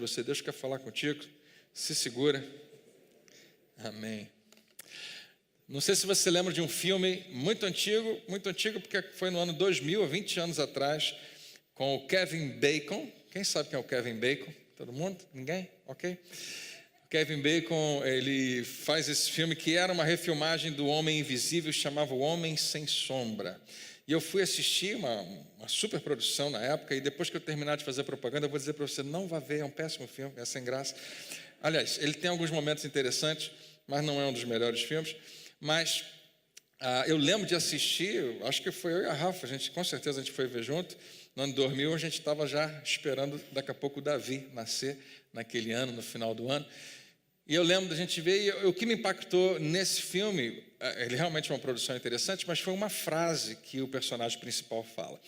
você. Deus quer falar contigo. Se segura. Amém. Não sei se você lembra de um filme muito antigo porque foi no ano 2000, há 20 anos atrás, com o Kevin Bacon. Quem sabe quem é o Kevin Bacon? Todo mundo? Ninguém? Ok. O Kevin Bacon, ele faz esse filme que era uma refilmagem do Homem Invisível, chamava O Homem Sem Sombra. E eu fui assistir uma super produção na época, e depois que eu terminar de fazer propaganda, eu vou dizer para você, não vá ver, é um péssimo filme, é sem graça. Aliás, ele tem alguns momentos interessantes, mas não é um dos melhores filmes. Mas eu lembro de assistir, acho que foi eu e a Rafa, com certeza a gente foi ver junto. No ano 2000 a gente estava já esperando daqui a pouco o Davi nascer naquele ano, no final do ano. E eu lembro da gente ver, e o que me impactou nesse filme, ele realmente é uma produção interessante, mas foi uma frase que o personagem principal fala.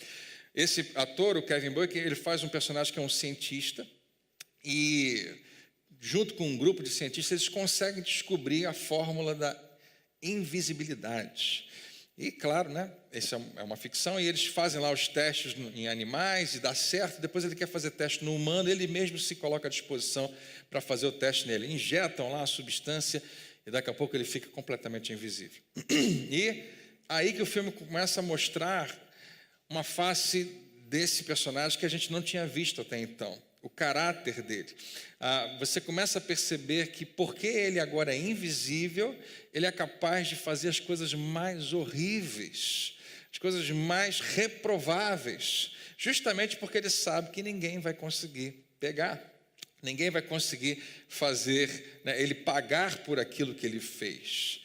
Esse ator, o Kevin Bacon, ele faz um personagem que é um cientista, e junto com um grupo de cientistas, eles conseguem descobrir a fórmula da invisibilidade. E claro, né, isso é uma ficção, e eles fazem lá os testes em animais e dá certo. Depois ele quer fazer teste no humano, ele mesmo se coloca à disposição para fazer o teste nele. Injetam lá a substância e daqui a pouco ele fica completamente invisível. E aí que o filme começa a mostrar uma face desse personagem que a gente não tinha visto até então, o caráter dele. Você começa a perceber que porque ele agora é invisível, ele é capaz de fazer as coisas mais horríveis, as coisas mais reprováveis, justamente porque ele sabe que ninguém vai conseguir pegar, ninguém vai conseguir fazer, né, ele pagar por aquilo que ele fez.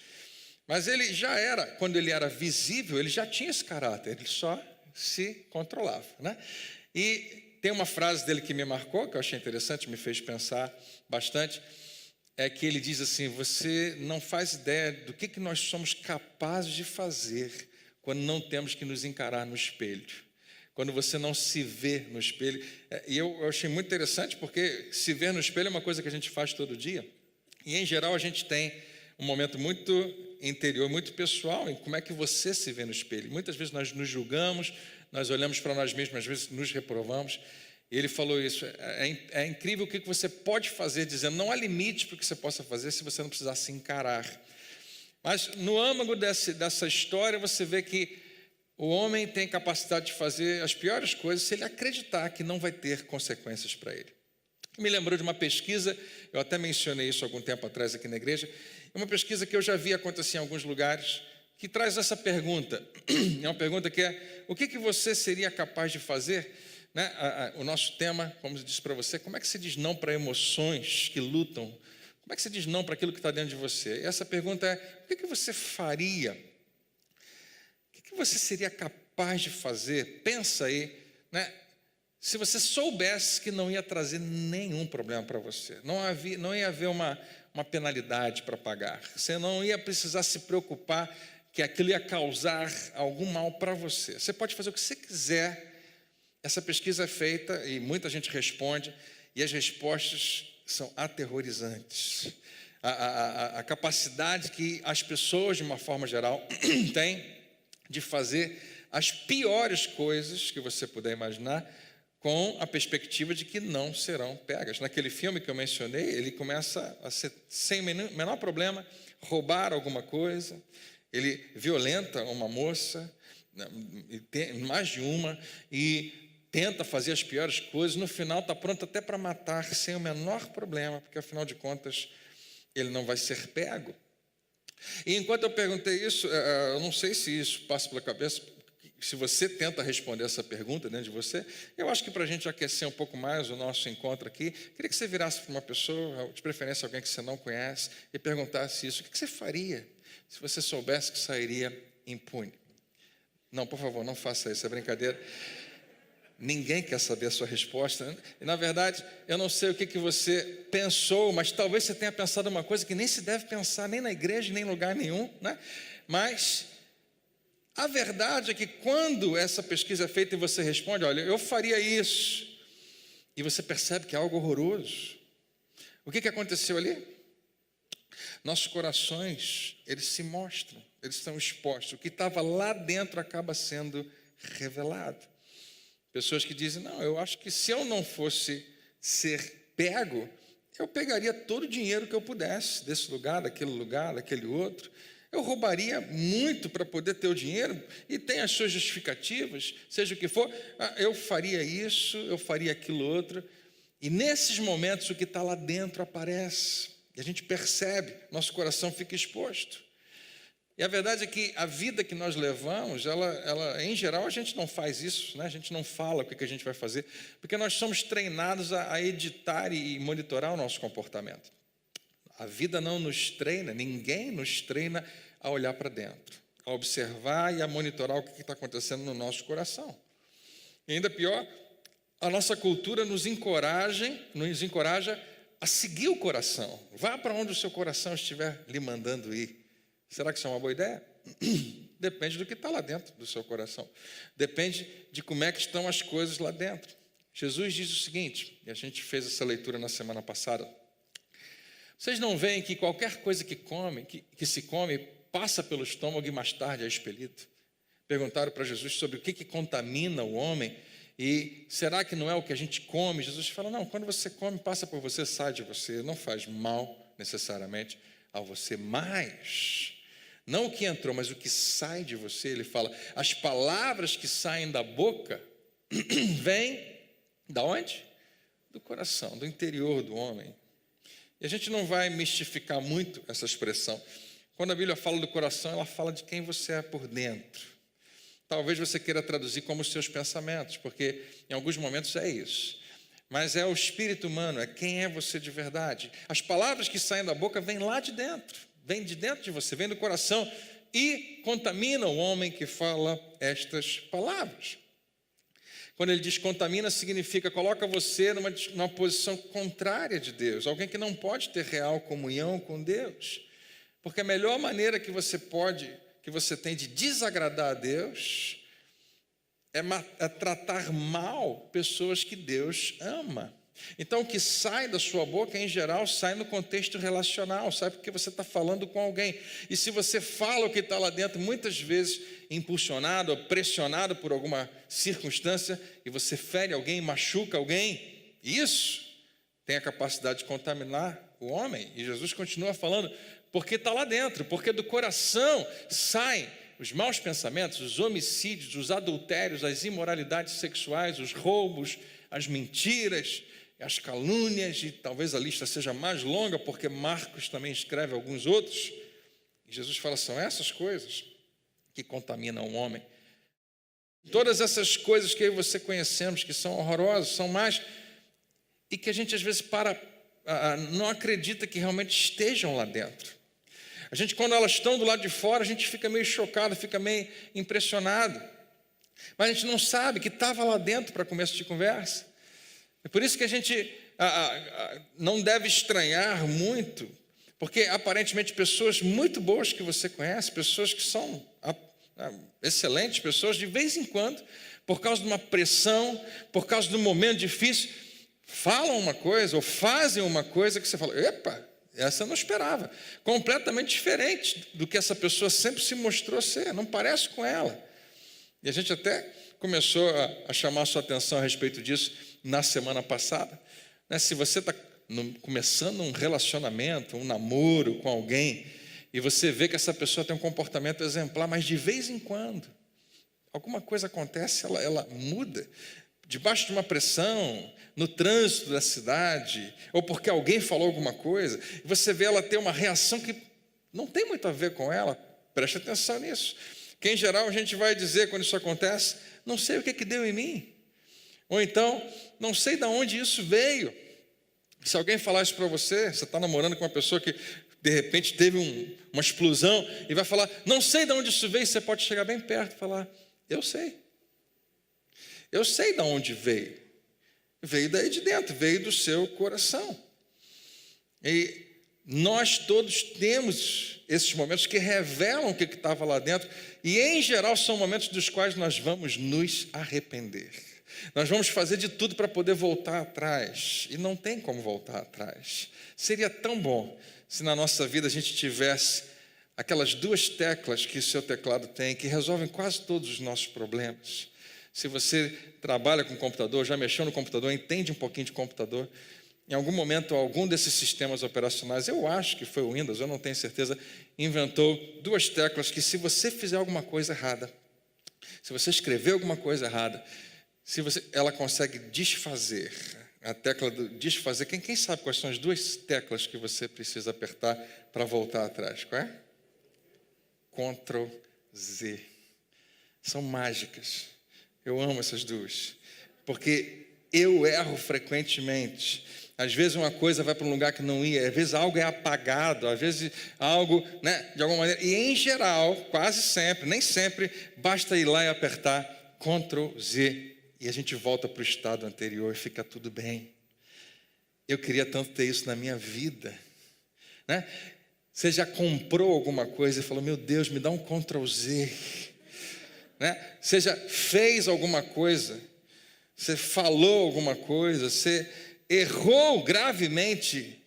Mas ele já era, quando ele era visível, ele já tinha esse caráter, ele só se controlava, né? E tem uma frase dele que me marcou, que eu achei interessante, me fez pensar bastante, é que ele diz assim, você não faz ideia do que nós somos capazes de fazer quando não temos que nos encarar no espelho, quando você não se vê no espelho. E eu achei muito interessante, porque se ver no espelho é uma coisa que a gente faz todo dia, e em geral a gente tem um momento muito interior, muito pessoal, em como é que você se vê no espelho. Muitas vezes nós nos julgamos, nós olhamos para nós mesmos, às vezes nos reprovamos. E ele falou isso, é incrível o que você pode fazer, dizendo, não há limite para o que você possa fazer se você não precisar se encarar. Mas no âmago dessa história, você vê que o homem tem capacidade de fazer as piores coisas se ele acreditar que não vai ter consequências para ele. Me lembrou de uma pesquisa, eu até mencionei isso algum tempo atrás aqui na igreja, uma pesquisa que eu já vi acontecer em alguns lugares, que traz essa pergunta. É uma pergunta que é, o que você seria capaz de fazer? Né? O nosso tema, como eu disse para você, como é que se diz não para emoções que lutam? Como é que se diz não para aquilo que está dentro de você? E essa pergunta é, o que você faria? O que você seria capaz de fazer? Pensa aí, né? Se você soubesse que não ia trazer nenhum problema para você, não ia haver uma penalidade para pagar, você não ia precisar se preocupar que aquilo ia causar algum mal para você. Você pode fazer o que você quiser. Essa pesquisa é feita e muita gente responde, e as respostas são aterrorizantes. A capacidade que as pessoas, de uma forma geral, têm de fazer as piores coisas que você puder imaginar, com a perspectiva de que não serão pegas. Naquele filme que eu mencionei, ele começa a ser, sem menor problema, roubar alguma coisa, ele violenta uma moça, mais de uma, e tenta fazer as piores coisas, no final está pronto até para matar, sem o menor problema, porque afinal de contas, ele não vai ser pego. E enquanto eu perguntei isso, eu não sei se isso passa pela cabeça, se você tenta responder essa pergunta dentro de você, eu acho que para a gente aquecer um pouco mais o nosso encontro aqui, queria que você virasse para uma pessoa, de preferência alguém que você não conhece, e perguntasse isso, o que você faria se você soubesse que sairia impune? Não, por favor, não faça isso, é brincadeira. Ninguém quer saber a sua resposta, né? E na verdade, eu não sei o que você pensou, mas talvez você tenha pensado uma coisa que nem se deve pensar, nem na igreja, nem em lugar nenhum, né? Mas a verdade é que quando essa pesquisa é feita e você responde, olha, eu faria isso, e você percebe que é algo horroroso, o que aconteceu ali? Nossos corações, eles se mostram, eles estão expostos, o que estava lá dentro acaba sendo revelado. Pessoas que dizem, não, eu acho que se eu não fosse ser pego, eu pegaria todo o dinheiro que eu pudesse, desse lugar, daquele outro. Eu roubaria muito para poder ter o dinheiro, e tem as suas justificativas, seja o que for. Eu faria isso, eu faria aquilo outro. E nesses momentos o que está lá dentro aparece, e a gente percebe, nosso coração fica exposto. E a verdade é que a vida que nós levamos, ela em geral, a gente não faz isso, né? A gente não fala o que a gente vai fazer, porque nós somos treinados a editar e monitorar o nosso comportamento. A vida não nos treina, ninguém nos treina a olhar para dentro, a observar e a monitorar o que está acontecendo no nosso coração. E ainda pior, a nossa cultura nos encoraja a seguir o coração. Vá para onde o seu coração estiver lhe mandando ir. Será que isso é uma boa ideia? Depende do que está lá dentro do seu coração. Depende de como é que estão as coisas lá dentro. Jesus diz o seguinte, e a gente fez essa leitura na semana passada. Vocês não veem que qualquer coisa que se come passa pelo estômago e mais tarde é expelido? Perguntaram para Jesus sobre o que contamina o homem. E será que não é o que a gente come? Jesus fala, não, quando você come, passa por você, sai de você. Não faz mal necessariamente a você, mas não o que entrou, mas o que sai de você. Ele fala, as palavras que saem da boca vêm da onde? Do coração, do interior do homem. E a gente não vai mistificar muito essa expressão. Quando a Bíblia fala do coração, ela fala de quem você é por dentro. Talvez você queira traduzir como os seus pensamentos, porque em alguns momentos é isso. Mas é o espírito humano, é quem é você de verdade. As palavras que saem da boca vêm lá de dentro, vêm de dentro de você, vêm do coração e contamina o homem que fala estas palavras. Quando ele diz contamina, significa coloca você numa posição contrária de Deus, alguém que não pode ter real comunhão com Deus. Porque a melhor maneira que você tem de desagradar a Deus é tratar mal pessoas que Deus ama. Então, o que sai da sua boca, em geral, sai no contexto relacional, sai porque você está falando com alguém. E se você fala o que está lá dentro, muitas vezes impulsionado, pressionado por alguma circunstância, e você fere alguém, machuca alguém, isso tem a capacidade de contaminar o homem. E Jesus continua falando, porque está lá dentro, porque do coração saem os maus pensamentos, os homicídios, os adultérios, as imoralidades sexuais, os roubos, as mentiras, as calúnias, e talvez a lista seja mais longa, porque Marcos também escreve alguns outros. E Jesus fala, são essas coisas que contaminam o homem. Todas essas coisas que eu e você conhecemos, que são horrorosas, são más, e que a gente às vezes não acredita que realmente estejam lá dentro. A gente, quando elas estão do lado de fora, a gente fica meio chocado, fica meio impressionado. Mas a gente não sabe que estava lá dentro para começo de conversa. É por isso que a gente não deve estranhar muito, porque aparentemente pessoas muito boas que você conhece, pessoas que são excelentes, pessoas de vez em quando, por causa de uma pressão, por causa de um momento difícil, falam uma coisa ou fazem uma coisa que você fala, epa, essa eu não esperava, completamente diferente do que essa pessoa sempre se mostrou ser, não parece com ela. E a gente até começou a chamar a sua atenção a respeito disso na semana passada, né? Se você está começando um relacionamento, um namoro com alguém, e você vê que essa pessoa tem um comportamento exemplar, mas de vez em quando alguma coisa acontece, ela muda, debaixo de uma pressão, no trânsito da cidade, ou porque alguém falou alguma coisa, e você vê ela ter uma reação que não tem muito a ver com ela, preste atenção nisso. Que em geral a gente vai dizer quando isso acontece, não sei o que deu em mim, ou então, não sei de onde isso veio. Se alguém falar isso para você, você está namorando com uma pessoa que de repente teve uma explosão, e vai falar, não sei de onde isso veio, você pode chegar bem perto e falar, eu sei de onde veio daí de dentro, veio do seu coração. E nós todos temos esses momentos que revelam o que estava lá dentro, e em geral são momentos dos quais nós vamos nos arrepender. Nós vamos fazer de tudo para poder voltar atrás, e não tem como voltar atrás. Seria tão bom se na nossa vida a gente tivesse aquelas duas teclas que o seu teclado tem, que resolvem quase todos os nossos problemas. Se você trabalha com computador, já mexeu no computador, entende um pouquinho de computador, em algum momento, algum desses sistemas operacionais, eu acho que foi o Windows, eu não tenho certeza, inventou 2 teclas que, se você fizer alguma coisa errada, se você escrever alguma coisa errada, ela consegue desfazer. A tecla do desfazer, quem sabe quais são as 2 teclas que você precisa apertar para voltar atrás? Qual é? Ctrl Z. São mágicas. Eu amo essas 2, porque eu erro frequentemente. Às vezes uma coisa vai para um lugar que não ia, às vezes algo é apagado, às vezes algo, de alguma maneira. E em geral, quase sempre, nem sempre, basta ir lá e apertar Ctrl Z e a gente volta para o estado anterior e fica tudo bem. Eu queria tanto ter isso na minha vida, Você já comprou alguma coisa e falou: meu Deus, me dá um Ctrl Z, Você já fez alguma coisa, você falou alguma coisa, você errou gravemente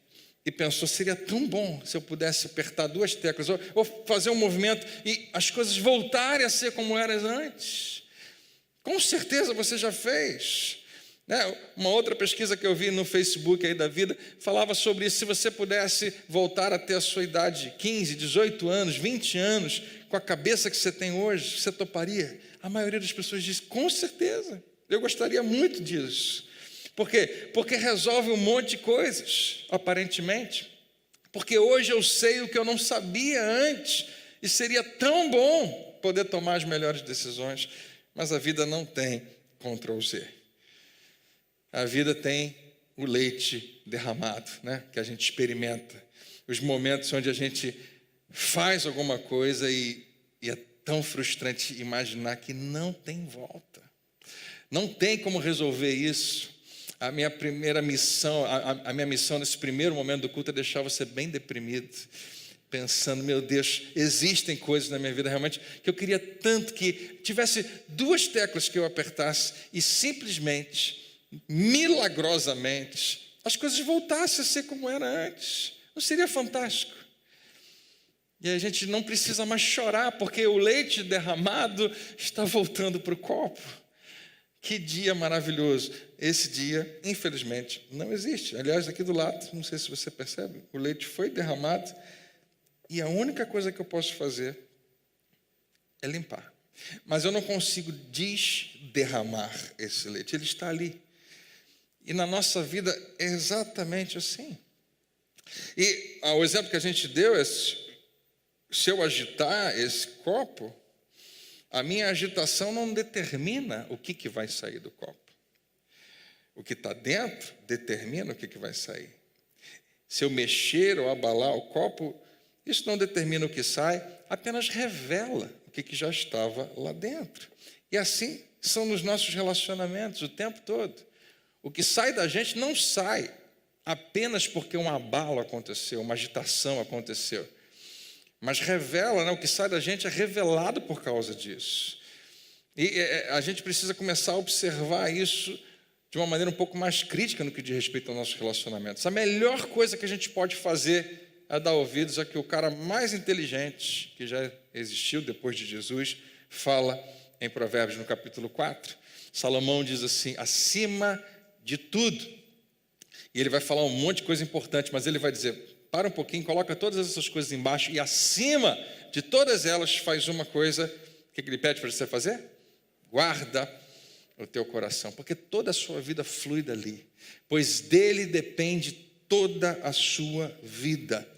e pensou: seria tão bom se eu pudesse apertar 2 teclas ou fazer um movimento e as coisas voltarem a ser como eram antes. Com certeza você já fez. Uma outra pesquisa que eu vi no Facebook aí da vida falava sobre isso. Se você pudesse voltar até a sua idade, 15, 18 anos, 20 anos, com a cabeça que você tem hoje, você toparia? A maioria das pessoas diz: com certeza, eu gostaria muito disso. Por quê? Porque resolve um monte de coisas, aparentemente. Porque hoje eu sei o que eu não sabia antes, e seria tão bom poder tomar as melhores decisões. Mas a vida não tem Ctrl Z. A vida tem o leite derramado, que a gente experimenta. Os momentos onde a gente faz alguma coisa e é tão frustrante imaginar que não tem volta. Não tem como resolver isso. A minha primeira missão, a minha missão nesse primeiro momento do culto é deixar você bem deprimido, pensando: meu Deus, existem coisas na minha vida realmente que eu queria tanto que tivesse 2 teclas que eu apertasse e simplesmente, milagrosamente, as coisas voltassem a ser como era antes. Não seria fantástico? E a gente não precisa mais chorar, porque o leite derramado está voltando para o copo. Que dia maravilhoso. Esse dia, infelizmente, não existe. Aliás, aqui do lado, não sei se você percebe, o leite foi derramado e a única coisa que eu posso fazer é limpar. Mas eu não consigo desderramar esse leite, ele está ali. E na nossa vida é exatamente assim. E o exemplo que a gente deu é: se eu agitar esse copo, a minha agitação não determina o que vai sair do copo. O que está dentro determina o que vai sair. Se eu mexer ou abalar o copo, isso não determina o que sai, apenas revela o que já estava lá dentro. E assim são nos nossos relacionamentos o tempo todo. O que sai da gente não sai apenas porque um abalo aconteceu, uma agitação aconteceu. Mas revela, o que sai da gente é revelado por causa disso. E a gente precisa começar a observar isso de uma maneira um pouco mais crítica no que diz respeito aos nossos relacionamentos. A melhor coisa que a gente pode fazer é dar ouvidos a que o cara mais inteligente que já existiu depois de Jesus fala em Provérbios, no capítulo 4. Salomão diz assim: acima de tudo. E ele vai falar um monte de coisa importante, mas ele vai dizer: para um pouquinho, coloca todas essas coisas embaixo e acima de todas elas faz uma coisa. O que ele pede para você fazer? Guarda o teu coração, porque toda a sua vida flui dali, pois dele depende toda a sua vida.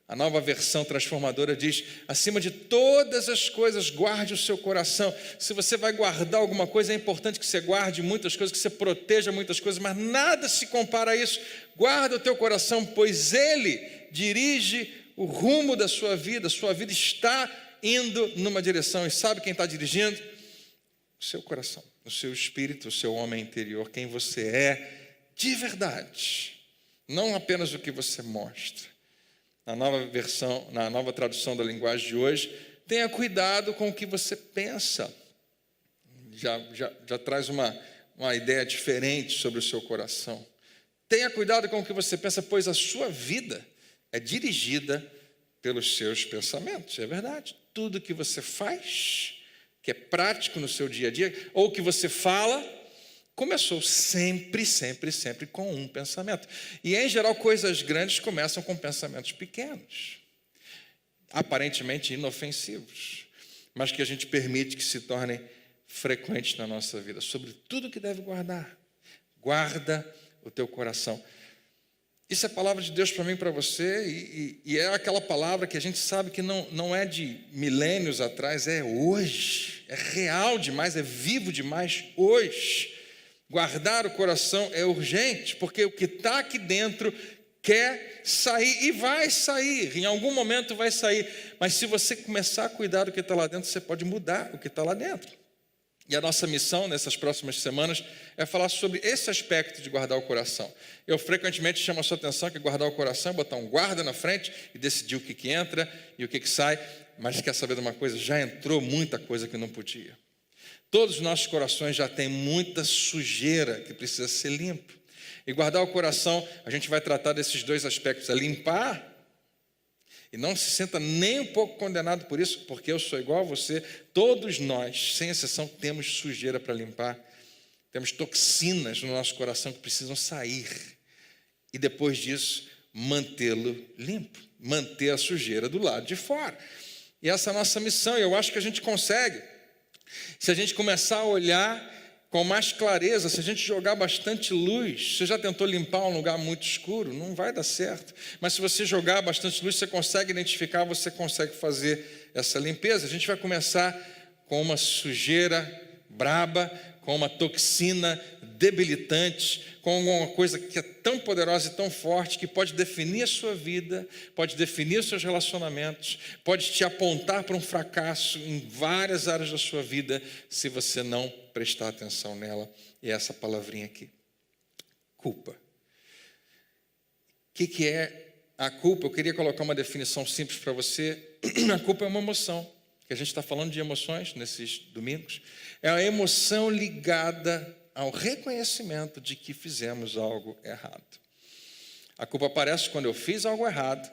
A Nova Versão Transformadora diz: acima de todas as coisas, guarde o seu coração. Se você vai guardar alguma coisa, é importante que você guarde muitas coisas, que você proteja muitas coisas, mas nada se compara a isso. Guarda o teu coração, pois ele dirige o rumo da sua vida está indo numa direção. E sabe quem está dirigindo? O seu coração, o seu espírito, o seu homem interior, quem você é de verdade, não apenas o que você mostra. Na nova tradução da linguagem de hoje, tenha cuidado com o que você pensa. Já traz uma ideia diferente sobre o seu coração. Tenha cuidado com o que você pensa, pois a sua vida é dirigida pelos seus pensamentos. É verdade. Tudo que você faz, que é prático no seu dia a dia, ou que você fala, começou sempre, sempre, sempre com um pensamento. E, em geral, coisas grandes começam com pensamentos pequenos, aparentemente inofensivos, mas que a gente permite que se tornem frequentes na nossa vida. Sobre tudo que deve guardar, guarda o teu coração. Isso é palavra de Deus para mim e para você, e é aquela palavra que a gente sabe que não é de milênios atrás, é hoje, é real demais, é vivo demais hoje. Guardar o coração é urgente, porque o que está aqui dentro quer sair e vai sair, em algum momento vai sair, mas se você começar a cuidar do que está lá dentro, você pode mudar o que está lá dentro. E a nossa missão nessas próximas semanas é falar sobre esse aspecto de guardar o coração. Eu frequentemente chamo a sua atenção que guardar o coração é botar um guarda na frente e decidir o que entra e o que sai, mas quer saber de uma coisa? Já entrou muita coisa que não podia. Todos os nossos corações já têm muita sujeira que precisa ser limpo. E guardar o coração, a gente vai tratar desses dois aspectos, é limpar. E não se sinta nem um pouco condenado por isso, porque eu sou igual a você. Todos nós, sem exceção, temos sujeira para limpar. Temos toxinas no nosso coração que precisam sair. E depois disso, mantê-lo limpo. Manter a sujeira do lado de fora. E essa é a nossa missão, e eu acho que a gente consegue. Se a gente começar a olhar com mais clareza, se a gente jogar bastante luz, você já tentou limpar um lugar muito escuro? Não vai dar certo. Mas se você jogar bastante luz, você consegue identificar, você consegue fazer essa limpeza. A gente vai começar com uma sujeira braba, com uma toxina debilitante, com alguma coisa que é tão poderosa e tão forte que pode definir a sua vida, pode definir os seus relacionamentos, pode te apontar para um fracasso em várias áreas da sua vida se você não prestar atenção nela. E essa palavrinha aqui, culpa. O que é a culpa? Eu queria colocar uma definição simples para você. A culpa é uma emoção, que a gente está falando de emoções nesses domingos. É a emoção ligada ao reconhecimento de que fizemos algo errado. A culpa aparece quando eu fiz algo errado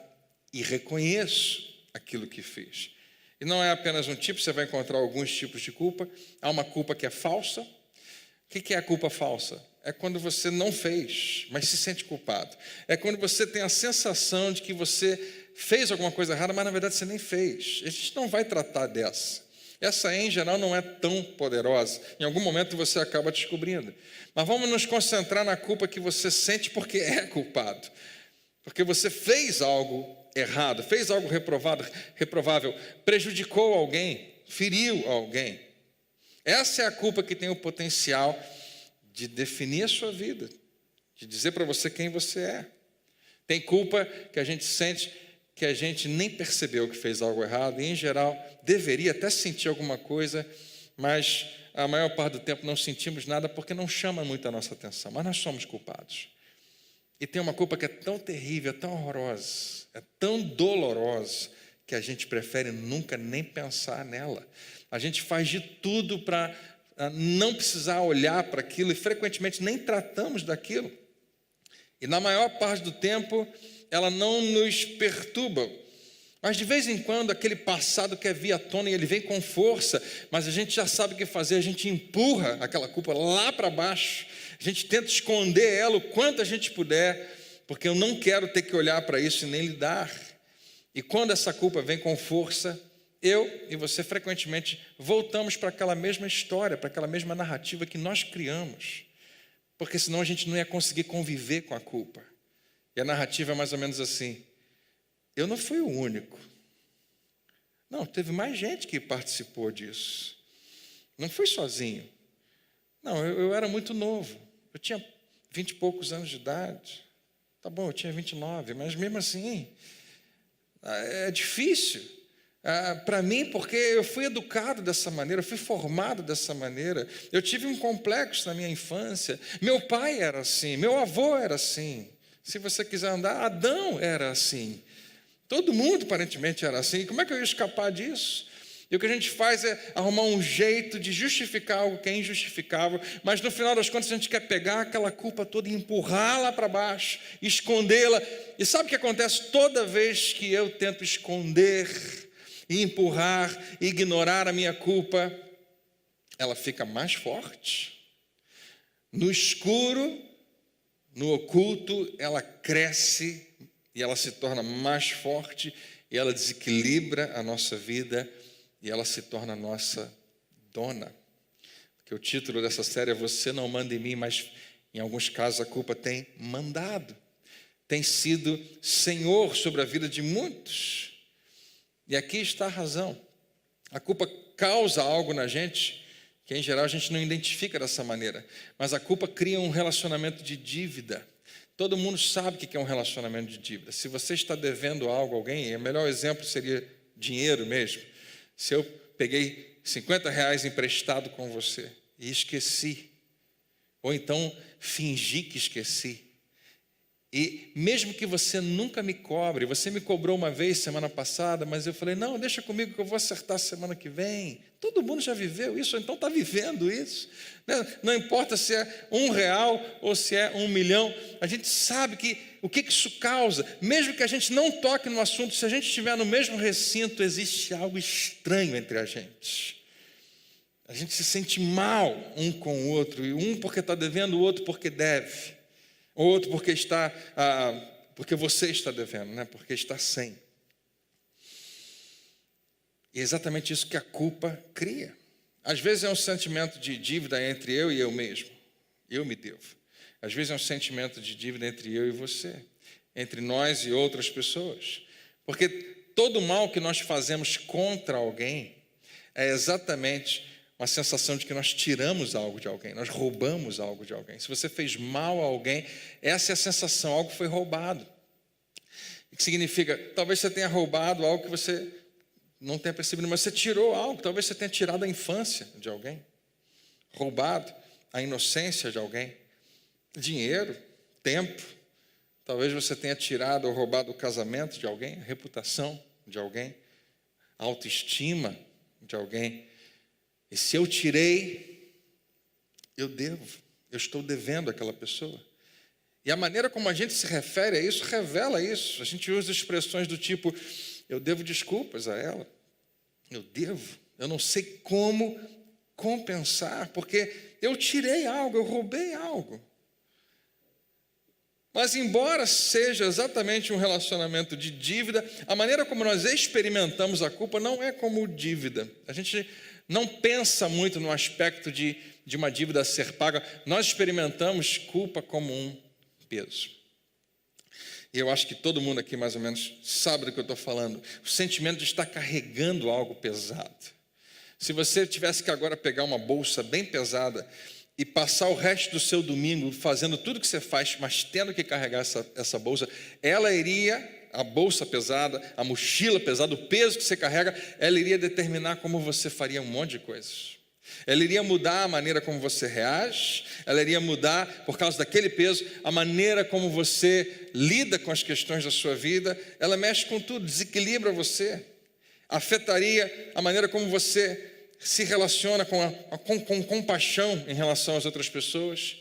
e reconheço aquilo que fiz. E não é apenas um tipo, você vai encontrar alguns tipos de culpa. Há uma culpa que é falsa. O que é a culpa falsa? É quando você não fez, mas se sente culpado. É quando você tem a sensação de que você fez alguma coisa errada, mas na verdade você nem fez. A gente não vai tratar dessa. Essa, em geral, não é tão poderosa. Em algum momento você acaba descobrindo. Mas vamos nos concentrar na culpa que você sente porque é culpado. Porque você fez algo errado, fez algo reprovável, prejudicou alguém, feriu alguém. Essa é a culpa que tem o potencial de definir a sua vida, de dizer para você quem você é. Tem culpa que a gente sente que a gente nem percebeu que fez algo errado, e em geral deveria até sentir alguma coisa, mas a maior parte do tempo não sentimos nada porque não chama muito a nossa atenção, mas nós somos culpados. E tem uma culpa que é tão terrível, é tão horrorosa, é tão dolorosa, que a gente prefere nunca nem pensar nela. A gente faz de tudo para não precisar olhar para aquilo, e frequentemente nem tratamos daquilo. E na maior parte do tempo, ela não nos perturba. Mas de vez em quando, aquele passado quer vir à tona e ele vem com força, mas a gente já sabe o que fazer, a gente empurra aquela culpa lá para baixo, a gente tenta esconder ela o quanto a gente puder, porque eu não quero ter que olhar para isso e nem lidar. E quando essa culpa vem com força, eu e você frequentemente voltamos para aquela mesma história, para aquela mesma narrativa que nós criamos, porque senão a gente não ia conseguir conviver com a culpa. E a narrativa é mais ou menos assim: eu não fui o único. Não, teve mais gente que participou disso. Não fui sozinho. Não, eu era muito novo. Eu tinha 20 e poucos anos de idade. Tá bom, eu tinha 29, mas mesmo assim, é difícil. Para mim, porque eu fui educado dessa maneira, eu fui formado dessa maneira. Eu tive um complexo na minha infância. Meu pai era assim, meu avô era assim. Se você quiser andar, Adão era assim. Todo mundo, aparentemente, era assim. Como é que eu ia escapar disso? E o que a gente faz é arrumar um jeito de justificar algo que é injustificável, mas no final das contas a gente quer pegar aquela culpa toda e empurrá-la para baixo, escondê-la. E sabe o que acontece toda vez que eu tento esconder e empurrar e ignorar a minha culpa? Ela fica mais forte. No escuro, no oculto, ela cresce e ela se torna mais forte e ela desequilibra a nossa vida e ela se torna a nossa dona. Porque o título dessa série é Você Não Manda em Mim, mas em alguns casos a culpa tem mandado, tem sido senhor sobre a vida de muitos. E aqui está a razão. A culpa causa algo na gente que em geral a gente não identifica dessa maneira, mas a culpa cria um relacionamento de dívida. Todo mundo sabe o que é um relacionamento de dívida. Se você está devendo algo a alguém, o melhor exemplo seria dinheiro mesmo. Se eu peguei R$50 emprestado com você e esqueci, ou então fingi que esqueci, e mesmo que você nunca me cobre, você me cobrou uma vez semana passada, mas eu falei, não, deixa comigo que eu vou acertar semana que vem. Todo mundo já viveu isso, ou então está vivendo isso. Não importa se é R$1 ou se é 1 milhão, a gente sabe o que isso causa. Mesmo que a gente não toque no assunto, se a gente estiver no mesmo recinto, existe algo estranho entre a gente. A gente se sente mal um com o outro, e um porque está devendo, o outro porque deve. O outro porque você está devendo, né? Porque está sem. E é exatamente isso que a culpa cria. Às vezes é um sentimento de dívida entre eu e eu mesmo. Eu me devo. Às vezes é um sentimento de dívida entre eu e você. Entre nós e outras pessoas. Porque todo mal que nós fazemos contra alguém é exatamente uma sensação de que nós tiramos algo de alguém, nós roubamos algo de alguém. Se você fez mal a alguém, essa é a sensação, algo foi roubado. O que significa? Talvez você tenha roubado algo que você não tenha percebido, mas você tirou algo, talvez você tenha tirado a infância de alguém, roubado a inocência de alguém, dinheiro, tempo. Talvez você tenha tirado ou roubado o casamento de alguém, a reputação de alguém, a autoestima de alguém. E se eu tirei, eu devo, eu estou devendo àquela pessoa. E a maneira como a gente se refere a isso, revela isso. A gente usa expressões do tipo, eu devo desculpas a ela, eu não sei como compensar, porque eu tirei algo, eu roubei algo. Mas embora seja exatamente um relacionamento de dívida, a maneira como nós experimentamos a culpa não é como dívida. A gente não pensa muito no aspecto de uma dívida a ser paga. Nós experimentamos culpa como um peso. E eu acho que todo mundo aqui mais ou menos sabe do que eu estou falando. O sentimento de estar carregando algo pesado. Se você tivesse que agora pegar uma bolsa bem pesada e passar o resto do seu domingo fazendo tudo que você faz, mas tendo que carregar essa bolsa, a bolsa pesada, a mochila pesada, o peso que você carrega, ela iria determinar como você faria um monte de coisas. Ela iria mudar a maneira como você reage, ela iria mudar, por causa daquele peso, a maneira como você lida com as questões da sua vida. Ela mexe com tudo, desequilibra você, afetaria a maneira como você se relaciona com compaixão em relação às outras pessoas,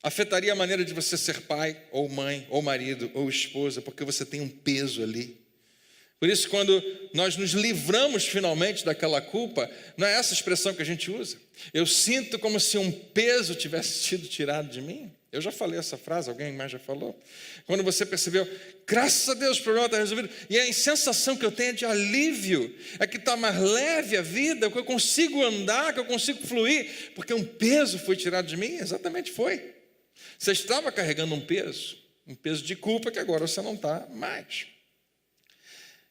afetaria a maneira de você ser pai, ou mãe, ou marido, ou esposa, porque você tem um peso ali. Por isso, quando nós nos livramos finalmente daquela culpa, não é essa expressão que a gente usa. Eu sinto como se um peso tivesse sido tirado de mim. Eu já falei essa frase, alguém mais já falou? Quando você percebeu, graças a Deus o problema está resolvido, e a sensação que eu tenho é de alívio, é que está mais leve a vida, que eu consigo andar, que eu consigo fluir, porque um peso foi tirado de mim, exatamente foi. Você estava carregando um peso de culpa que agora você não está mais.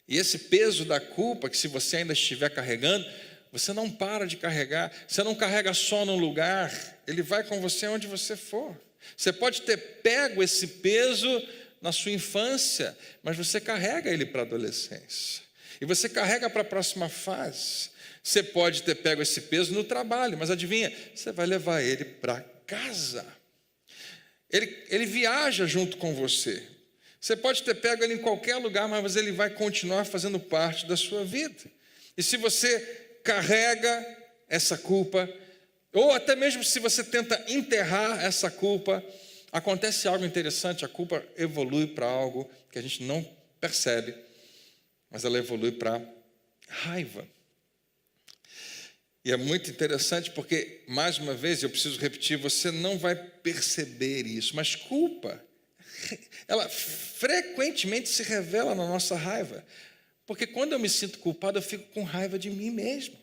E esse peso da culpa, que se você ainda estiver carregando, você não para de carregar, você não carrega só num lugar, ele vai com você onde você for. Você pode ter pego esse peso na sua infância, mas você carrega ele para a adolescência. E você carrega para a próxima fase. Você pode ter pego esse peso no trabalho, mas adivinha, você vai levar ele para casa. Ele viaja junto com você. Você pode ter pego ele em qualquer lugar, mas ele vai continuar fazendo parte da sua vida. E se você carrega essa culpa, ou até mesmo se você tenta enterrar essa culpa, acontece algo interessante, a culpa evolui para algo que a gente não percebe, mas ela evolui para raiva. E é muito interessante porque, mais uma vez, eu preciso repetir, você não vai perceber isso, mas culpa, ela frequentemente se revela na nossa raiva. Porque quando eu me sinto culpado, eu fico com raiva de mim mesmo.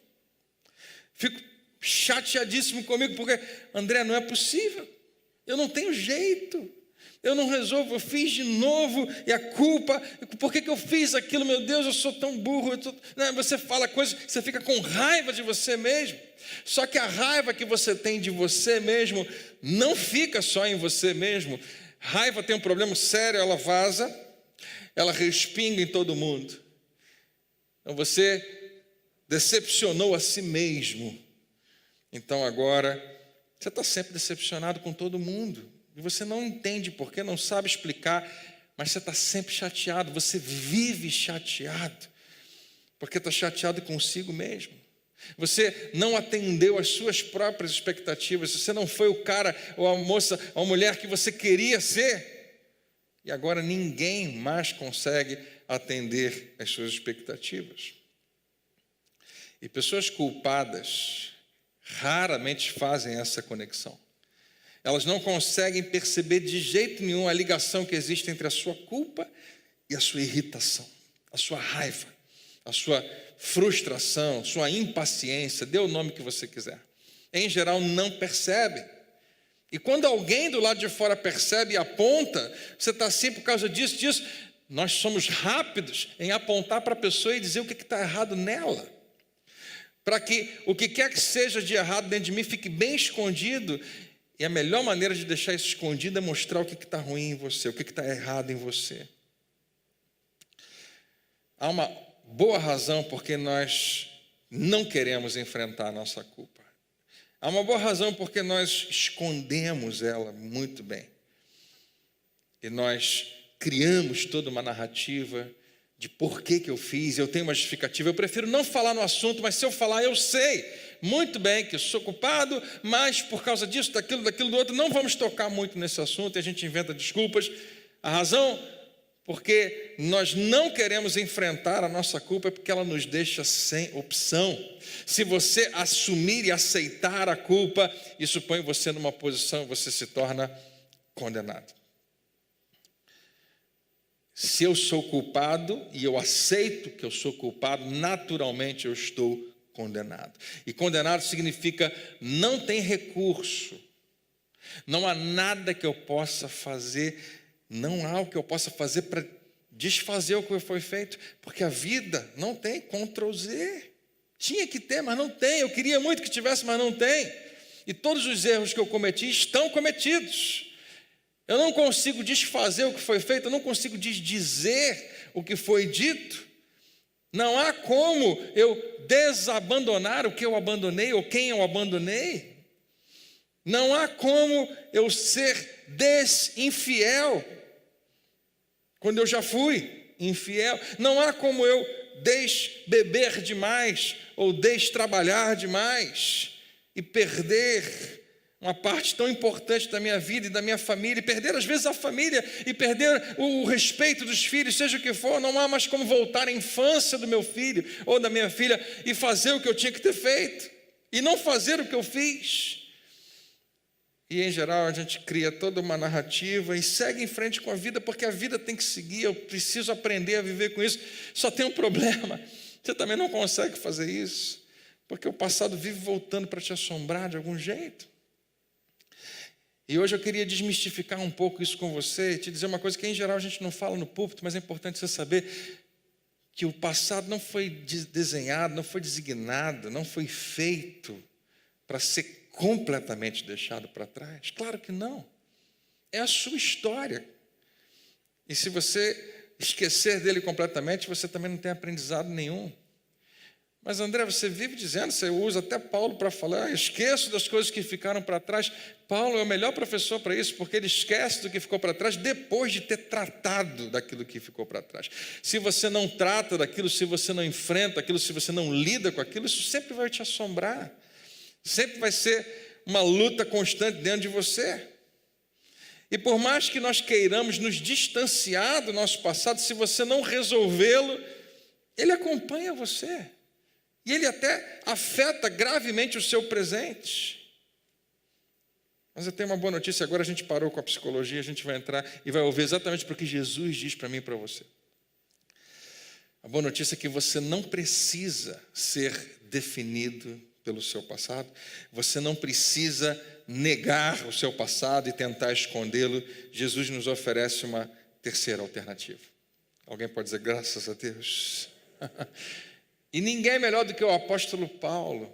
Fico chateadíssimo comigo, porque, André, não é possível. Eu não tenho jeito. Eu não resolvo, eu fiz de novo, e a culpa, por que eu fiz aquilo, meu Deus, eu sou tão burro. Você fala coisas, você fica com raiva de você mesmo. Só que a raiva que você tem de você mesmo não fica só em você mesmo. Raiva tem um problema sério, ela vaza, ela respinga em todo mundo. Então você decepcionou a si mesmo. Então agora você está sempre decepcionado com todo mundo. E você não entende porquê, não sabe explicar, mas você está sempre chateado, você vive chateado, porque está chateado consigo mesmo. Você não atendeu às suas próprias expectativas, você não foi o cara ou a moça, ou a mulher que você queria ser, e agora ninguém mais consegue atender às suas expectativas. E pessoas culpadas raramente fazem essa conexão. Elas não conseguem perceber de jeito nenhum a ligação que existe entre a sua culpa e a sua irritação, a sua raiva, a sua frustração, sua impaciência, dê o nome que você quiser. Em geral, não percebem. E quando alguém do lado de fora percebe e aponta, você está assim por causa disso. Nós somos rápidos em apontar para a pessoa e dizer o que está errado nela. Para que o que quer que seja de errado dentro de mim fique bem escondido. E a melhor maneira de deixar isso escondido é mostrar o que está ruim em você, o que está errado em você. Há uma boa razão porque nós não queremos enfrentar a nossa culpa. Há uma boa razão porque nós escondemos ela muito bem. E nós criamos toda uma narrativa de por que eu fiz, eu tenho uma justificativa. Eu prefiro não falar no assunto, mas se eu falar, eu sei muito bem que eu sou culpado, mas por causa disso, daquilo, do outro, não vamos tocar muito nesse assunto e a gente inventa desculpas. A razão porque nós não queremos enfrentar a nossa culpa é porque ela nos deixa sem opção. Se você assumir e aceitar a culpa, isso põe você numa posição, você se torna condenado. Se eu sou culpado e eu aceito que eu sou culpado, naturalmente eu estou condenado. E condenado significa não tem recurso. Não há nada que eu possa fazer, não há o que eu possa fazer para desfazer o que foi feito, porque a vida não tem Ctrl Z. Tinha que ter, mas não tem. Eu queria muito que tivesse, mas não tem. E todos os erros que eu cometi estão cometidos. Eu não consigo desfazer o que foi feito, eu não consigo desdizer o que foi dito. Não há como eu desabandonar o que eu abandonei ou quem eu abandonei. Não há como eu ser desinfiel quando eu já fui infiel. Não há como eu desbeber demais ou destrabalhar demais e perder uma parte tão importante da minha vida e da minha família, e perder às vezes a família, e perder o respeito dos filhos, seja o que for. Não há mais como voltar à infância do meu filho ou da minha filha e fazer o que eu tinha que ter feito, e não fazer o que eu fiz. E em geral a gente cria toda uma narrativa e segue em frente com a vida, porque a vida tem que seguir, eu preciso aprender a viver com isso. Só tem um problema, você também não consegue fazer isso, porque o passado vive voltando para te assombrar de algum jeito. E hoje eu queria desmistificar um pouco isso com você e te dizer uma coisa que em geral a gente não fala no púlpito, mas é importante você saber que o passado não foi desenhado, não foi designado, não foi feito para ser completamente deixado para trás. Claro que não. É a sua história. E se você esquecer dele completamente, você também não tem aprendizado nenhum. Mas André, você vive dizendo, você usa até Paulo para falar, esqueço das coisas que ficaram para trás. Paulo é o melhor professor para isso, porque ele esquece do que ficou para trás depois de ter tratado daquilo que ficou para trás. Se você não trata daquilo, se você não enfrenta aquilo, se você não lida com aquilo, isso sempre vai te assombrar. Sempre vai ser uma luta constante dentro de você. E por mais que nós queiramos nos distanciar do nosso passado, se você não resolvê-lo, ele acompanha você. E ele até afeta gravemente o seu presente. Mas eu tenho uma boa notícia, agora a gente parou com a psicologia, a gente vai entrar e vai ouvir exatamente o que Jesus diz para mim e para você. A boa notícia é que você não precisa ser definido pelo seu passado, você não precisa negar o seu passado e tentar escondê-lo. Jesus nos oferece uma terceira alternativa. Alguém pode dizer graças a Deus? E ninguém é melhor do que o apóstolo Paulo,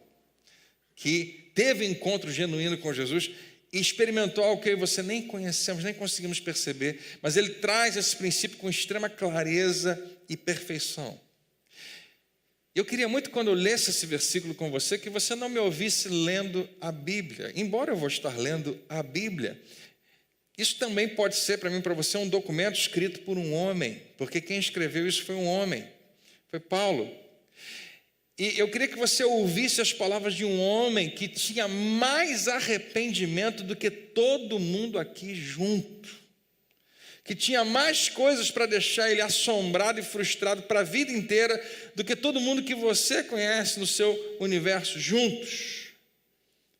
que teve encontro genuíno com Jesus e experimentou algo que você nem conhecemos, nem conseguimos perceber, mas ele traz esse princípio com extrema clareza e perfeição. Eu queria muito, quando eu lesse esse versículo com você, que você não me ouvisse lendo a Bíblia, embora eu vou estar lendo a Bíblia. Isso também pode ser para mim e para você um documento escrito por um homem, porque quem escreveu isso foi um homem, foi Paulo. E eu queria que você ouvisse as palavras de um homem que tinha mais arrependimento do que todo mundo aqui junto, que tinha mais coisas para deixar ele assombrado e frustrado para a vida inteira do que todo mundo que você conhece no seu universo juntos.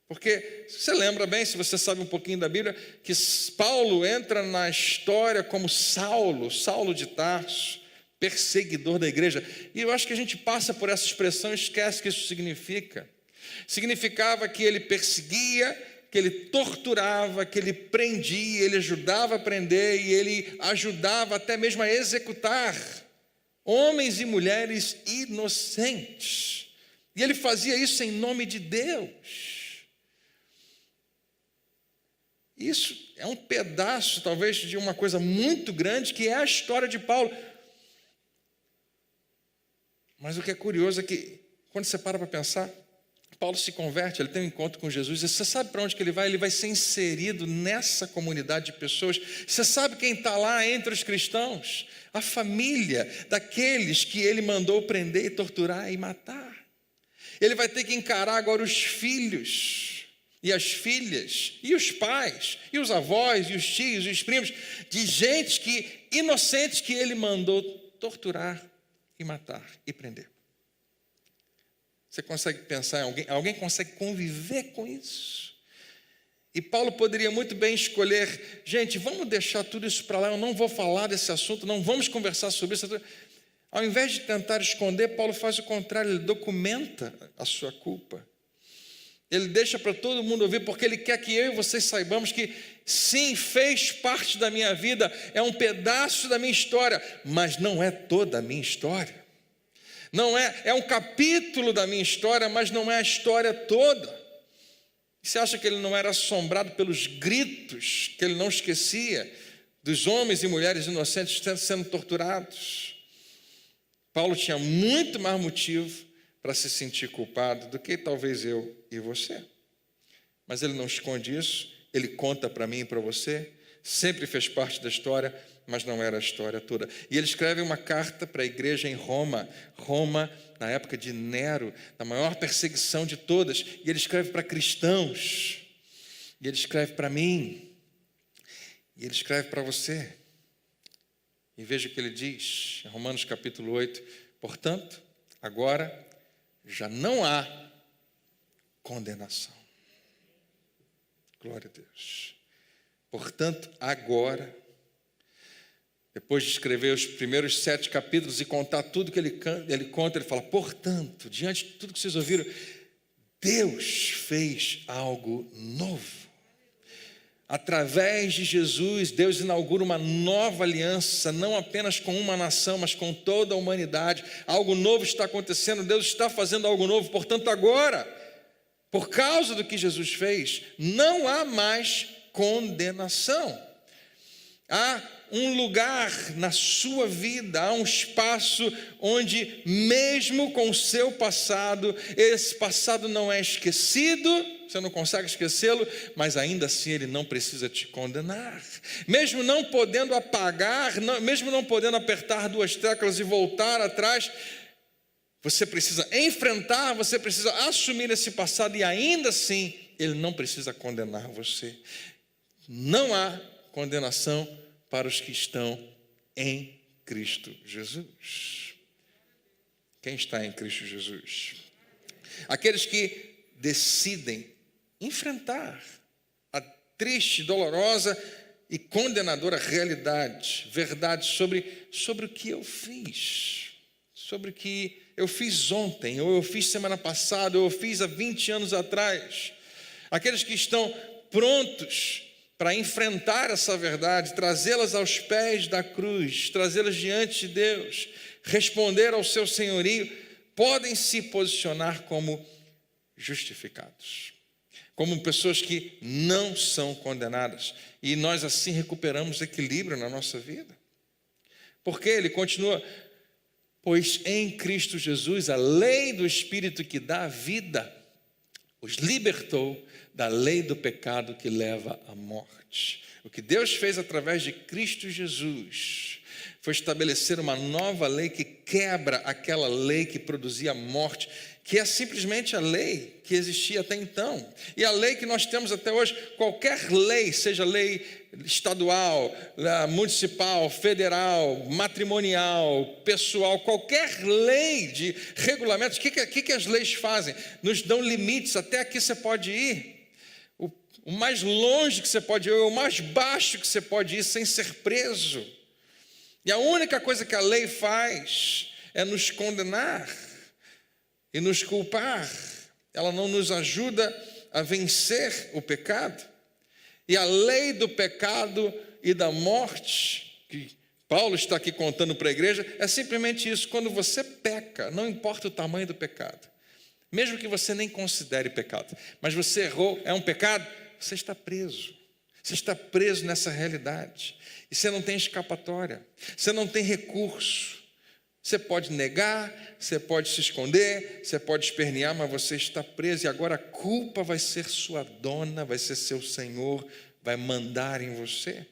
Porque você lembra bem, se você sabe um pouquinho da Bíblia, que Paulo entra na história como Saulo de Tarso, perseguidor da igreja. E eu acho que a gente passa por essa expressão e esquece o que isso significa. Significava que ele perseguia, que ele torturava, que ele prendia, ele ajudava a prender e ele ajudava até mesmo a executar homens e mulheres inocentes. E ele fazia isso em nome de Deus. Isso é um pedaço, talvez, de uma coisa muito grande, que é a história de Paulo. Mas o que é curioso é que, quando você para pensar, Paulo se converte, ele tem um encontro com Jesus, e você sabe para onde que ele vai ser inserido nessa comunidade de pessoas. Você sabe quem está lá entre os cristãos? A família daqueles que ele mandou prender e torturar e matar. Ele vai ter que encarar agora os filhos e as filhas, e os pais, e os avós, e os tios, e os primos, de gente inocentes que ele mandou torturar e matar e prender. Você consegue pensar em alguém? Alguém consegue conviver com isso? E Paulo poderia muito bem escolher, gente, vamos deixar tudo isso para lá, eu não vou falar desse assunto, não vamos conversar sobre isso. Ao invés de tentar esconder, Paulo faz o contrário, ele documenta a sua culpa. Ele deixa para todo mundo ouvir, porque ele quer que eu e vocês saibamos que, sim, fez parte da minha vida, é um pedaço da minha história, mas não é toda a minha história. Não é um capítulo da minha história, mas não é a história toda. E você acha que ele não era assombrado pelos gritos, que ele não esquecia, dos homens e mulheres inocentes sendo torturados? Paulo tinha muito mais motivo para se sentir culpado do que talvez eu e você. Mas ele não esconde isso, ele conta para mim e para você, sempre fez parte da história, mas não era a história toda. E ele escreve uma carta para a igreja em Roma, na época de Nero, na maior perseguição de todas, e ele escreve para cristãos, e ele escreve para mim, e ele escreve para você. E veja o que ele diz, em Romanos capítulo 8, portanto, agora já não há condenação. Glória a Deus. Portanto, agora, depois de escrever os primeiros 7 capítulos e contar tudo que ele conta, ele fala, portanto, diante de tudo que vocês ouviram, Deus fez algo novo. Através de Jesus, Deus inaugura uma nova aliança, não apenas com uma nação, mas com toda a humanidade. Algo novo está acontecendo, Deus está fazendo algo novo. Portanto, agora, por causa do que Jesus fez, não há mais condenação. Há um lugar na sua vida, há um espaço onde, mesmo com o seu passado, esse passado não é esquecido, você não consegue esquecê-lo, mas ainda assim ele não precisa te condenar. Mesmo não podendo apagar, mesmo não podendo apertar 2 teclas e voltar atrás, você precisa enfrentar, você precisa assumir esse passado e ainda assim ele não precisa condenar você. Não há condenação para os que estão em Cristo Jesus. Quem está em Cristo Jesus? Aqueles que decidem enfrentar a triste, dolorosa e condenadora realidade, verdade sobre o que eu fiz, sobre o que eu fiz ontem, ou eu fiz semana passada, ou eu fiz há 20 anos atrás. Aqueles que estão prontos para enfrentar essa verdade, trazê-las aos pés da cruz, trazê-las diante de Deus, responder ao seu senhorio, podem se posicionar como justificados, como pessoas que não são condenadas. E nós assim recuperamos equilíbrio na nossa vida. Porque ele continua: pois em Cristo Jesus a lei do Espírito que dá vida os libertou da lei do pecado que leva à morte. O que Deus fez através de Cristo Jesus foi estabelecer uma nova lei que quebra aquela lei que produzia morte, que é simplesmente a lei que existia até então. E a lei que nós temos até hoje, qualquer lei, seja lei estadual, municipal, federal, matrimonial, pessoal, qualquer lei de regulamentos, o que as leis fazem? Nos dão limites, até aqui você pode ir. O mais longe que você pode ir, o mais baixo que você pode ir sem ser preso. E a única coisa que a lei faz é nos condenar e nos culpar. Ela não nos ajuda a vencer o pecado. E a lei do pecado e da morte, que Paulo está aqui contando para a igreja, é simplesmente isso: quando você peca, não importa o tamanho do pecado, mesmo que você nem considere pecado, mas você errou, é um pecado, você está preso. Você está preso nessa realidade. E você não tem escapatória, você não tem recurso. Você pode negar, você pode se esconder, você pode espernear, mas você está preso. E agora a culpa vai ser sua dona, vai ser seu senhor, vai mandar em você.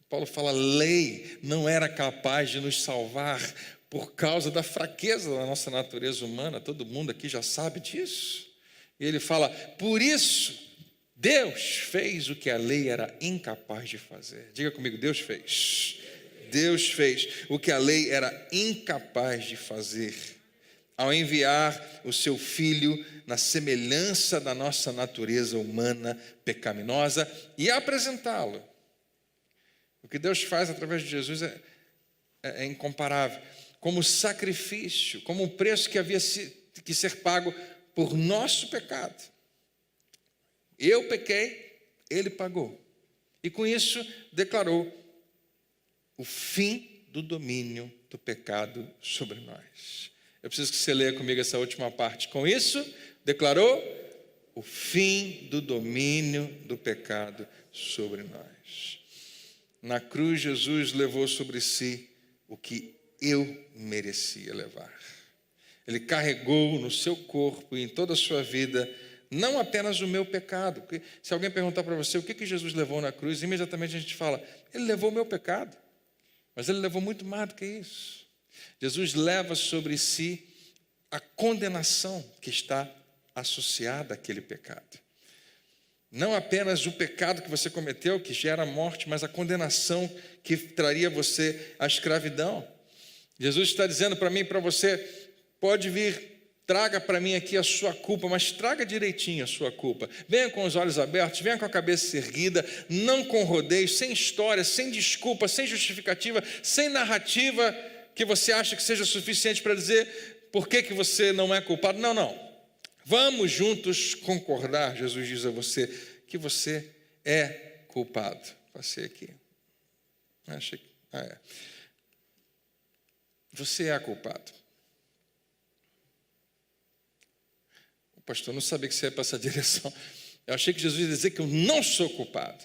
Paulo fala: lei não era capaz de nos salvar por causa da fraqueza da nossa natureza humana. Todo mundo aqui já sabe disso. E ele fala: por isso Deus fez o que a lei era incapaz de fazer. Diga comigo: Deus fez. Deus fez o que a lei era incapaz de fazer, ao enviar o seu Filho na semelhança da nossa natureza humana pecaminosa e apresentá-lo. O que Deus faz através de Jesus é incomparável, como sacrifício, como um preço que havia que ser pago por nosso pecado. Eu pequei, ele pagou. E com isso declarou o fim do domínio do pecado sobre nós. Eu preciso que você leia comigo essa última parte. Com isso, declarou o fim do domínio do pecado sobre nós. Na cruz, Jesus levou sobre si o que eu merecia levar. Ele carregou no seu corpo e em toda a sua vida não apenas o meu pecado. Porque se alguém perguntar para você o que Jesus levou na cruz, imediatamente a gente fala: ele levou o meu pecado. Mas ele levou muito mais do que isso. Jesus leva sobre si a condenação que está associada àquele pecado. Não apenas o pecado que você cometeu, que gera morte, mas a condenação que traria você à escravidão. Jesus está dizendo para mim e para você: pode vir, traga para mim aqui a sua culpa, mas traga direitinho a sua culpa. Venha com os olhos abertos, venha com a cabeça erguida, não com rodeios, sem história, sem desculpa, sem justificativa, sem narrativa que você acha que seja suficiente para dizer por que você não é culpado. Não, não. Vamos juntos concordar, Jesus diz a você, que você é culpado. Passei aqui. Você é culpado. Pastor, eu não sabia que você ia para essa direção. Eu achei que Jesus ia dizer que eu não sou culpado.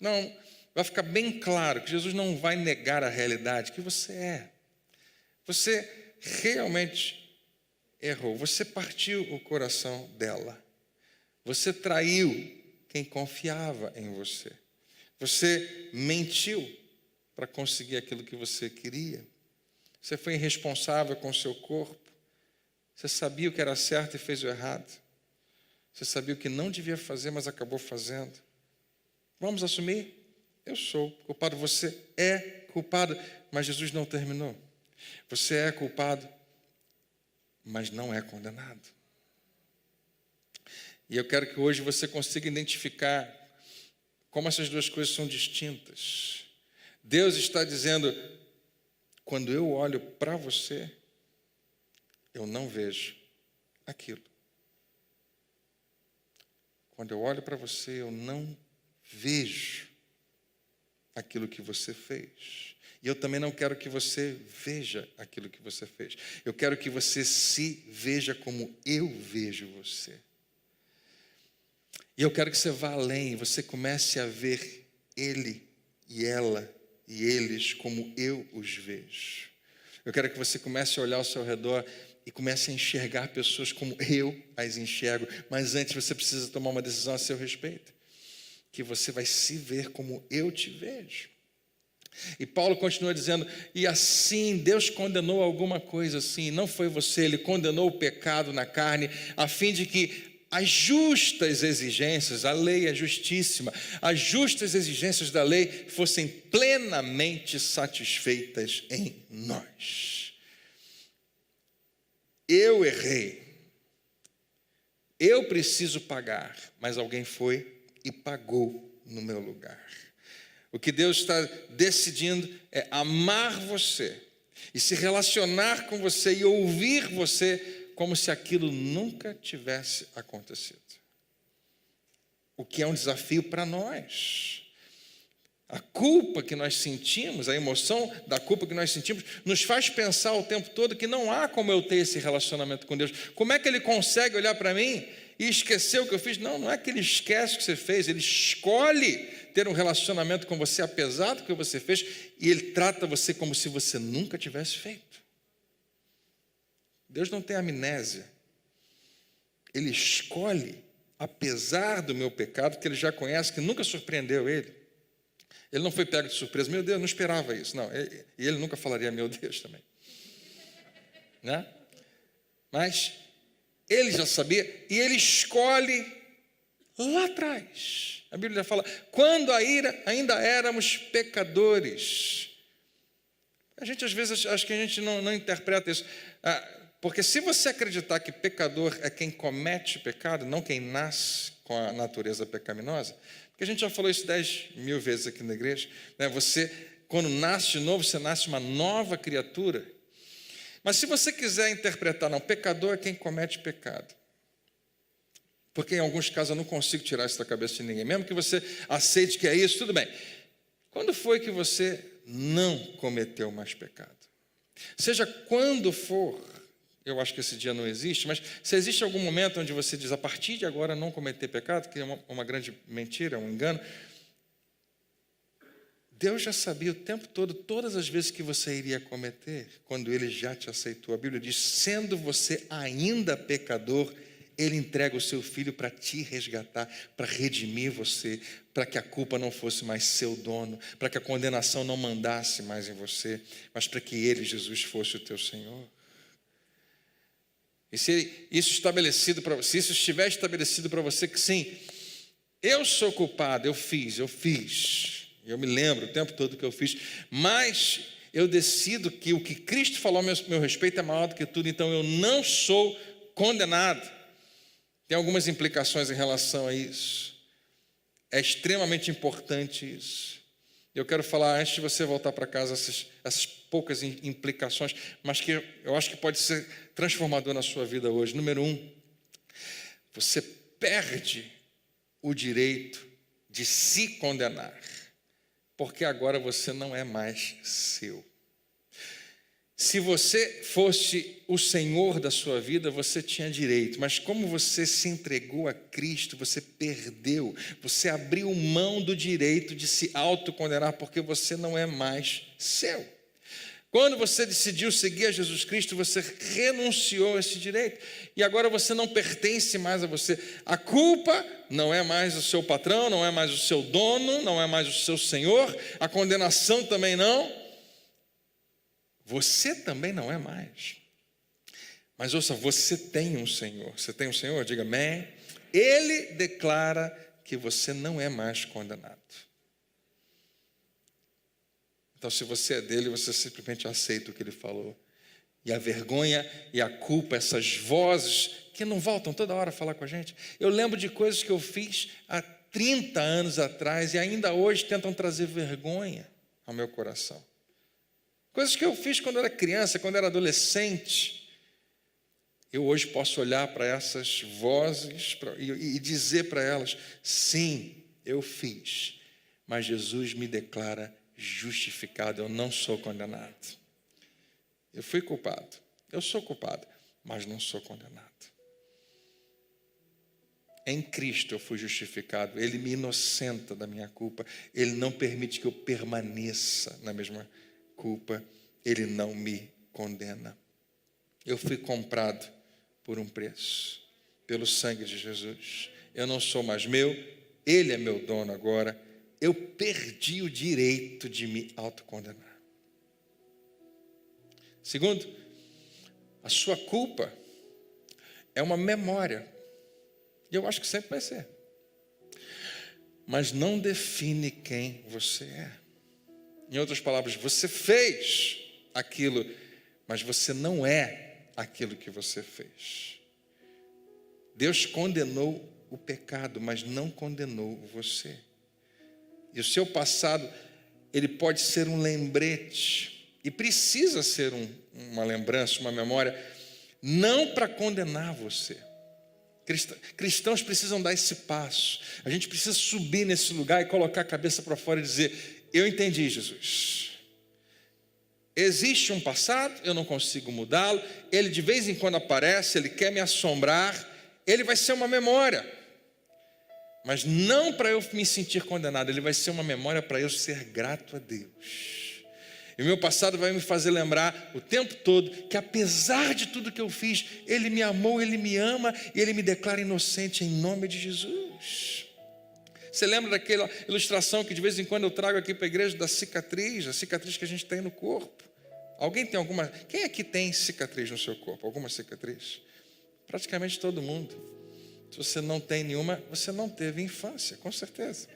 Não, vai ficar bem claro que Jesus não vai negar a realidade que você é. Você realmente errou. Você partiu o coração dela. Você traiu quem confiava em você. Você mentiu para conseguir aquilo que você queria. Você foi irresponsável com o seu corpo. Você sabia o que era certo e fez o errado. Você sabia o que não devia fazer, mas acabou fazendo. Vamos assumir? Eu sou culpado. Você é culpado, mas Jesus não terminou. Você é culpado mas não é condenado. E eu quero que hoje você consiga identificar como essas duas coisas são distintas. Deus está dizendo, quando eu olho para você, eu não vejo aquilo. Quando eu olho para você, eu não vejo aquilo que você fez. E eu também não quero que você veja aquilo que você fez. Eu quero que você se veja como eu vejo você. E eu quero que você vá além, você comece a ver ele e ela e eles como eu os vejo. Eu quero que você comece a olhar ao seu redor e comece a enxergar pessoas como eu as enxergo. Mas antes você precisa tomar uma decisão a seu respeito. Que você vai se ver como eu te vejo. E Paulo continua dizendo, e assim Deus condenou alguma coisa assim, não foi você, ele condenou o pecado na carne, a fim de que as justas exigências, a lei é justíssima, as justas exigências da lei fossem plenamente satisfeitas em nós. Eu errei, eu preciso pagar, mas alguém foi e pagou no meu lugar. O que Deus está decidindo é amar você e se relacionar com você e ouvir você como se aquilo nunca tivesse acontecido. O que é um desafio para nós. A culpa que nós sentimos, a emoção da culpa que nós sentimos, nos faz pensar o tempo todo que não há como eu ter esse relacionamento com Deus. Como é que Ele consegue olhar para mim e esquecer o que eu fiz? Não, não é que Ele esquece o que você fez, Ele escolhe ter um relacionamento com você, apesar do que você fez, e Ele trata você como se você nunca tivesse feito. Deus não tem amnésia. Ele escolhe, apesar do meu pecado, que Ele já conhece, que nunca surpreendeu Ele. Ele não foi pego de surpresa. Meu Deus, não esperava isso. Não, e Ele nunca falaria, meu Deus, também. Né? Mas Ele já sabia, e Ele escolhe lá atrás. A Bíblia fala, quando ainda éramos pecadores. A gente às vezes, acho que a gente não interpreta isso. Porque se você acreditar que pecador é quem comete pecado, não quem nasce com a natureza pecaminosa, porque a gente já falou isso 10.000 vezes aqui na igreja, né? Você, quando nasce de novo, você nasce uma nova criatura. Mas se você quiser interpretar, não, pecador é quem comete pecado. Porque em alguns casos eu não consigo tirar isso da cabeça de ninguém. Mesmo que você aceite que é isso, tudo bem. Quando foi que você não cometeu mais pecado? Seja quando for, eu acho que esse dia não existe, mas se existe algum momento onde você diz, a partir de agora não cometer pecado, que é uma grande mentira, um engano, Deus já sabia o tempo todo, todas as vezes que você iria cometer, quando Ele já te aceitou. A Bíblia diz, sendo você ainda pecador, Ele entrega o seu Filho para te resgatar, para redimir você, para que a culpa não fosse mais seu dono, para que a condenação não mandasse mais em você, mas para que Ele, Jesus, fosse o teu Senhor. E se isso estiver estabelecido para você que sim, eu sou culpado, eu fiz, eu me lembro o tempo todo que eu fiz, mas eu decido que o que Cristo falou a meu respeito é maior do que tudo, então eu não sou condenado. Tem algumas implicações em relação a isso. É extremamente importante isso. Eu quero falar, antes de você voltar para casa, essas poucas implicações, mas que eu acho que pode ser transformador na sua vida hoje. Número 1, você perde o direito de se condenar, porque agora você não é mais seu. Se você fosse o Senhor da sua vida, você tinha direito, mas como você se entregou a Cristo, você perdeu, você abriu mão do direito de se autocondenar, porque você não é mais seu. Quando você decidiu seguir a Jesus Cristo, você renunciou a esse direito, e agora você não pertence mais a você. A culpa não é mais o seu patrão, não é mais o seu dono, não é mais o seu senhor, a condenação também não. Você também não é mais. Mas ouça, você tem um Senhor. Você tem um Senhor? Diga amém. Ele declara que você não é mais condenado. Então, se você é dele, você simplesmente aceita o que ele falou. E a vergonha e a culpa, essas vozes que não voltam toda hora a falar com a gente. Eu lembro de coisas que eu fiz há 30 anos atrás e ainda hoje tentam trazer vergonha ao meu coração. Coisas que eu fiz quando eu era criança, quando eu era adolescente. Eu hoje posso olhar para essas vozes e dizer para elas, sim, eu fiz, mas Jesus me declara justificado, eu não sou condenado. Eu fui culpado, eu sou culpado, mas não sou condenado. Em Cristo eu fui justificado, Ele me inocenta da minha culpa, Ele não permite que eu permaneça na mesma culpa, Ele não me condena. Eu fui comprado por um preço, pelo sangue de Jesus. Eu não sou mais meu, Ele é meu dono agora. Eu perdi o direito de me autocondenar. Segundo, a sua culpa é uma memória. E eu acho que sempre vai ser. Mas não define quem você é. Em outras palavras, você fez aquilo, mas você não é aquilo que você fez. Deus condenou o pecado, mas não condenou você. E o seu passado, ele pode ser um lembrete, e precisa ser uma lembrança, uma memória, não para condenar você. Cristãos precisam dar esse passo. A gente precisa subir nesse lugar e colocar a cabeça para fora e dizer, eu entendi, Jesus. Existe um passado, eu não consigo mudá-lo, ele de vez em quando aparece, ele quer me assombrar, ele vai ser uma memória. Mas não para eu me sentir condenado, ele vai ser uma memória para eu ser grato a Deus. E o meu passado vai me fazer lembrar o tempo todo que apesar de tudo que eu fiz, Ele me amou, Ele me ama e Ele me declara inocente em nome de Jesus. Você lembra daquela ilustração que de vez em quando eu trago aqui para a igreja da cicatriz, a cicatriz que a gente tem no corpo? Alguém tem alguma? Quem aqui tem cicatriz no seu corpo? Alguma cicatriz? Praticamente todo mundo. Se você não tem nenhuma, você não teve infância, com certeza.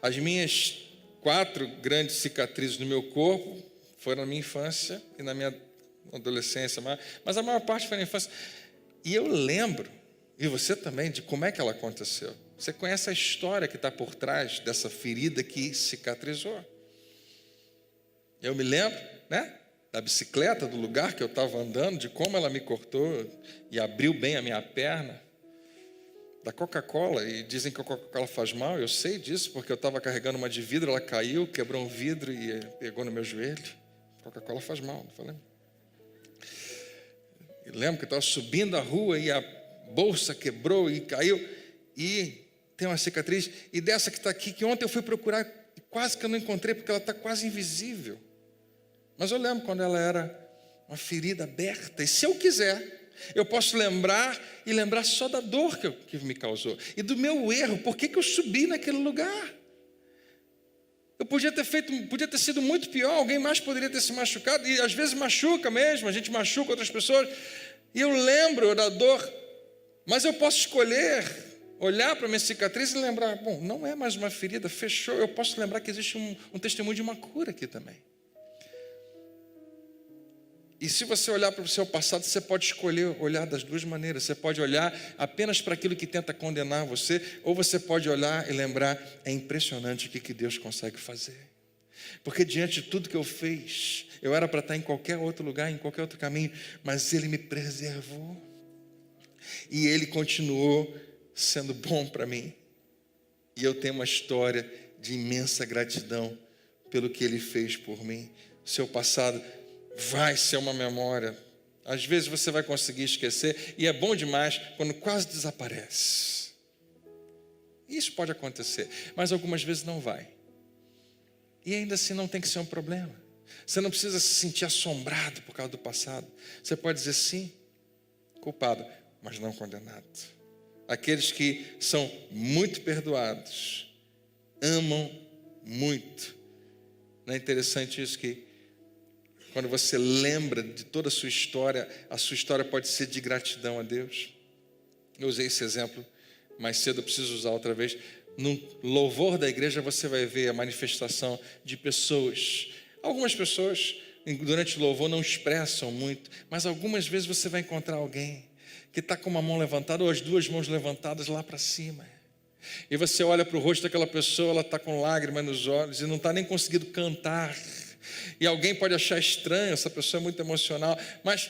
As minhas 4 grandes cicatrizes no meu corpo foram na minha infância e na minha adolescência, mas a maior parte foi na infância. E eu lembro, e você também, de como é que ela aconteceu. Você conhece a história que está por trás dessa ferida que cicatrizou. Eu me lembro, né, da bicicleta, do lugar que eu estava andando, de como ela me cortou e abriu bem a minha perna. Da Coca-Cola, e dizem que a Coca-Cola faz mal, eu sei disso, porque eu estava carregando uma de vidro, ela caiu, quebrou um vidro e pegou no meu joelho. Coca-Cola faz mal, não falei? Eu lembro que eu estava subindo a rua e a bolsa quebrou e caiu, e tem uma cicatriz, e dessa que está aqui, que ontem eu fui procurar, e quase que eu não encontrei, porque ela está quase invisível. Mas eu lembro quando ela era uma ferida aberta, e se eu quiser, eu posso lembrar e lembrar só da dor que me causou. E do meu erro, por que eu subi naquele lugar? Eu podia ter sido muito pior, alguém mais poderia ter se machucado, e às vezes machuca mesmo, a gente machuca outras pessoas, e eu lembro da dor, mas eu posso escolher olhar para a minha cicatriz e lembrar, bom, não é mais uma ferida, fechou, eu posso lembrar que existe um testemunho de uma cura aqui também. E se você olhar para o seu passado, você pode escolher olhar das duas maneiras. Você pode olhar apenas para aquilo que tenta condenar você, ou você pode olhar e lembrar, é impressionante o que Deus consegue fazer. Porque diante de tudo que eu fiz, eu era para estar em qualquer outro lugar, em qualquer outro caminho, mas Ele me preservou. E Ele continuou sendo bom para mim. E eu tenho uma história de imensa gratidão pelo que Ele fez por mim. O seu passado vai ser uma memória. Às vezes você vai conseguir esquecer, e é bom demais quando quase desaparece. Isso pode acontecer, mas algumas vezes não vai. E ainda assim não tem que ser um problema. Você não precisa se sentir assombrado por causa do passado. Você pode dizer sim, culpado, mas não condenado. Aqueles que são muito perdoados, amam muito. Não é interessante isso que quando você lembra de toda a sua história pode ser de gratidão a Deus. Eu usei esse exemplo mais cedo, eu preciso usar outra vez. No louvor da igreja você vai ver a manifestação de pessoas. Algumas pessoas durante o louvor não expressam muito, mas algumas vezes você vai encontrar alguém que está com uma mão levantada ou as duas mãos levantadas lá para cima. E você olha para o rosto daquela pessoa, ela está com lágrimas nos olhos e não está nem conseguindo cantar. E alguém pode achar estranho, essa pessoa é muito emocional, mas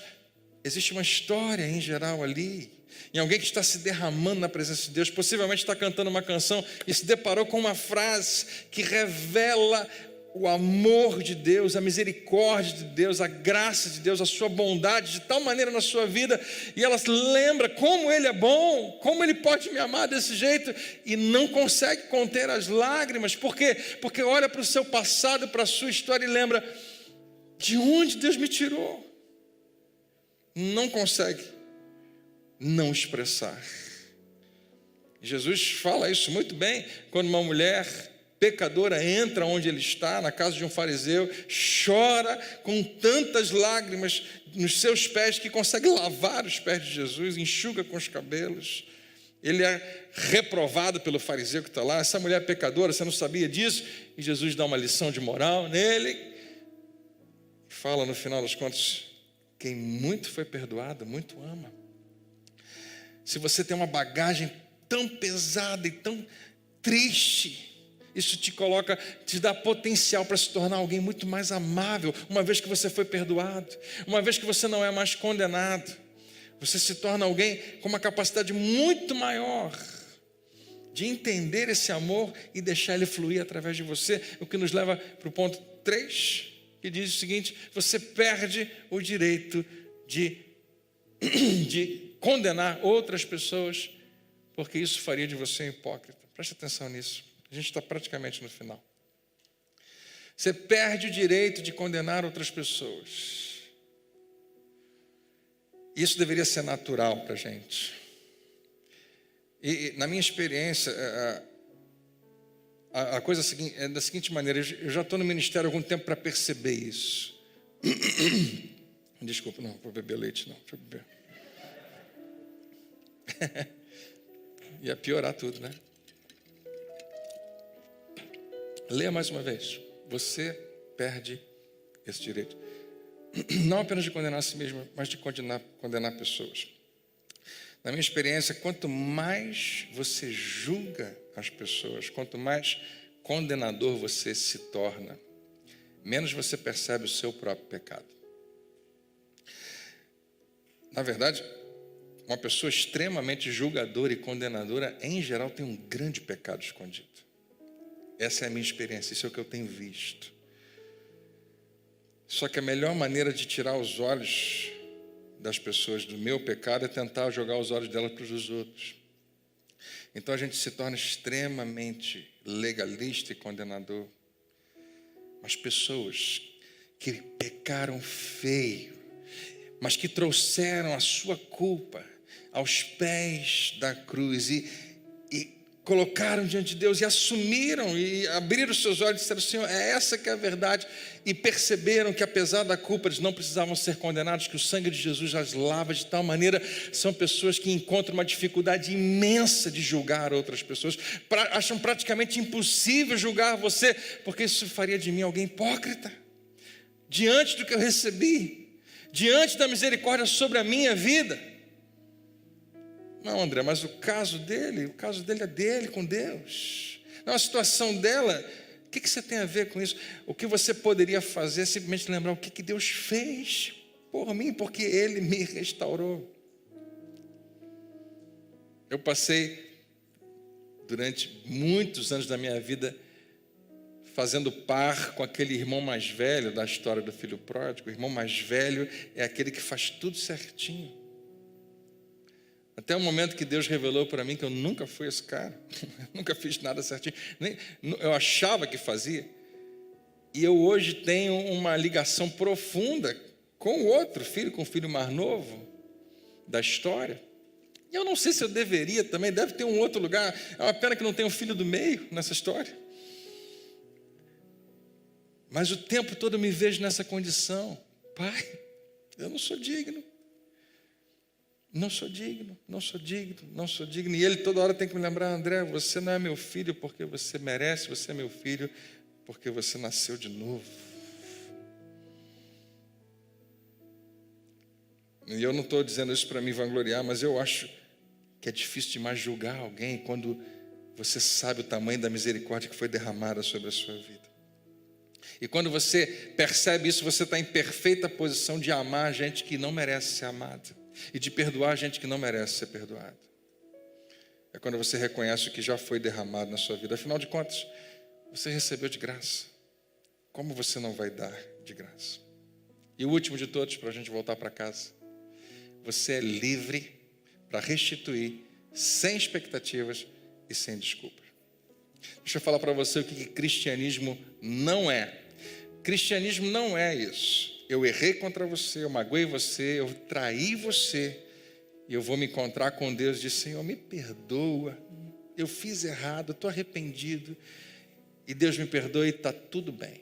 existe uma história em geral ali. Em alguém que está se derramando na presença de Deus, possivelmente está cantando uma canção e se deparou com uma frase que revela o amor de Deus, a misericórdia de Deus, a graça de Deus, a sua bondade de tal maneira na sua vida, e ela se lembra como Ele é bom, como Ele pode me amar desse jeito, e não consegue conter as lágrimas. Por quê? Porque olha para o seu passado, para a sua história e lembra de onde Deus me tirou. Não consegue não expressar. Jesus fala isso muito bem quando uma mulher pecadora entra onde ele está, na casa de um fariseu, chora com tantas lágrimas nos seus pés que consegue lavar os pés de Jesus, enxuga com os cabelos. Ele é reprovado pelo fariseu que está lá. Essa mulher pecadora, você não sabia disso? E Jesus dá uma lição de moral nele. Fala no final das contas, quem muito foi perdoado, muito ama. Se você tem uma bagagem tão pesada e tão triste, isso te dá potencial para se tornar alguém muito mais amável, uma vez que você foi perdoado, uma vez que você não é mais condenado. Você se torna alguém com uma capacidade muito maior de entender esse amor e deixar ele fluir através de você, o que nos leva para o ponto 3, que diz o seguinte: você perde o direito de condenar outras pessoas, porque isso faria de você um hipócrita. Preste atenção nisso. A gente está praticamente no final. Você perde o direito de condenar outras pessoas. Isso deveria ser natural para a gente. E na minha experiência, a coisa é da seguinte maneira: eu já estou no ministério há algum tempo para perceber isso. Desculpa, não vou beber leite, não. Deixa eu beber. Ia piorar tudo, né? Leia mais uma vez. Você perde esse direito. Não apenas de condenar a si mesmo, mas de condenar pessoas. Na minha experiência, quanto mais você julga as pessoas, quanto mais condenador você se torna, menos você percebe o seu próprio pecado. Na verdade, uma pessoa extremamente julgadora e condenadora, em geral, tem um grande pecado escondido. Essa é a minha experiência, isso é o que eu tenho visto. Só que a melhor maneira de tirar os olhos das pessoas do meu pecado é tentar jogar os olhos delas para os dos outros. Então a gente se torna extremamente legalista e condenador. Mas pessoas que pecaram feio, mas que trouxeram a sua culpa aos pés da cruz e colocaram diante de Deus e assumiram e abriram os seus olhos e disseram: Senhor, é essa que é a verdade, e perceberam que apesar da culpa eles não precisavam ser condenados, que o sangue de Jesus as lava de tal maneira. São pessoas que encontram uma dificuldade imensa de julgar outras pessoas, acham praticamente impossível julgar você, porque isso faria de mim alguém hipócrita, diante do que eu recebi, diante da misericórdia sobre a minha vida. Não, André, mas o caso dele é dele com Deus. Não, a situação dela, o que você tem a ver com isso? O que você poderia fazer é simplesmente lembrar o que Deus fez por mim, porque Ele me restaurou. Eu passei, durante muitos anos da minha vida, fazendo par com aquele irmão mais velho da história do filho pródigo. O irmão mais velho é aquele que faz tudo certinho. Até o momento que Deus revelou para mim que eu nunca fui esse cara, nunca fiz nada certinho, eu achava que fazia. E eu hoje tenho uma ligação profunda com o outro filho, com o filho mais novo da história. E eu não sei se eu deveria também, deve ter um outro lugar. É uma pena que não tem um filho do meio nessa história. Mas o tempo todo eu me vejo nessa condição: Pai, eu não sou digno. Não sou digno. E ele toda hora tem que me lembrar: André, você não é meu filho porque você merece, você é meu filho porque você nasceu de novo. E eu não estou dizendo isso para me vangloriar, mas eu acho que é difícil demais julgar alguém quando você sabe o tamanho da misericórdia que foi derramada sobre a sua vida. E quando você percebe isso, você está em perfeita posição de amar gente que não merece ser amada e de perdoar gente que não merece ser perdoada. É quando você reconhece o que já foi derramado na sua vida. Afinal de contas, você recebeu de graça. Como você não vai dar de graça? E o último de todos, para a gente voltar para casa. Você é livre para restituir sem expectativas e sem desculpas. Deixa eu falar para você o que cristianismo não é. Cristianismo não é isso. Eu errei contra você, eu magoei você, eu traí você, e eu vou me encontrar com Deus e dizer: Senhor, me perdoa, eu fiz errado, estou arrependido, e Deus me perdoa e está tudo bem.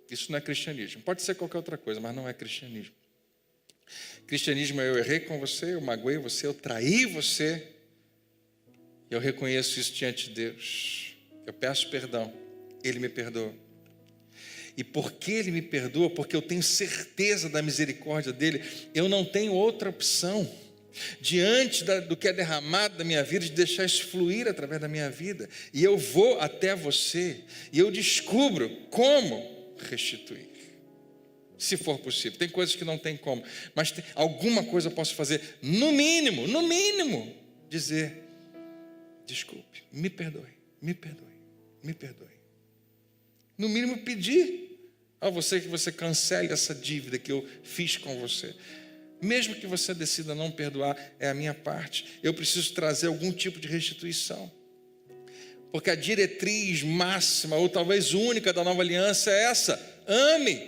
Isso não é cristianismo. Pode ser qualquer outra coisa, mas não é cristianismo. Cristianismo é: eu errei com você, eu magoei você, eu traí você, eu reconheço isso diante de Deus, eu peço perdão, Ele me perdoa. E porque Ele me perdoa, porque eu tenho certeza da misericórdia dEle, eu não tenho outra opção, diante do que é derramado da minha vida, de deixar isso fluir através da minha vida. E eu vou até você, e eu descubro como restituir, se for possível. Tem coisas que não tem como, mas alguma coisa eu posso fazer, no mínimo, dizer: desculpe, me perdoe, me perdoe, me perdoe. No mínimo pedir a você que você cancele essa dívida que eu fiz com você. Mesmo que você decida não perdoar, é a minha parte. Eu preciso trazer algum tipo de restituição. Porque a diretriz máxima, ou talvez única, da nova aliança é essa: ame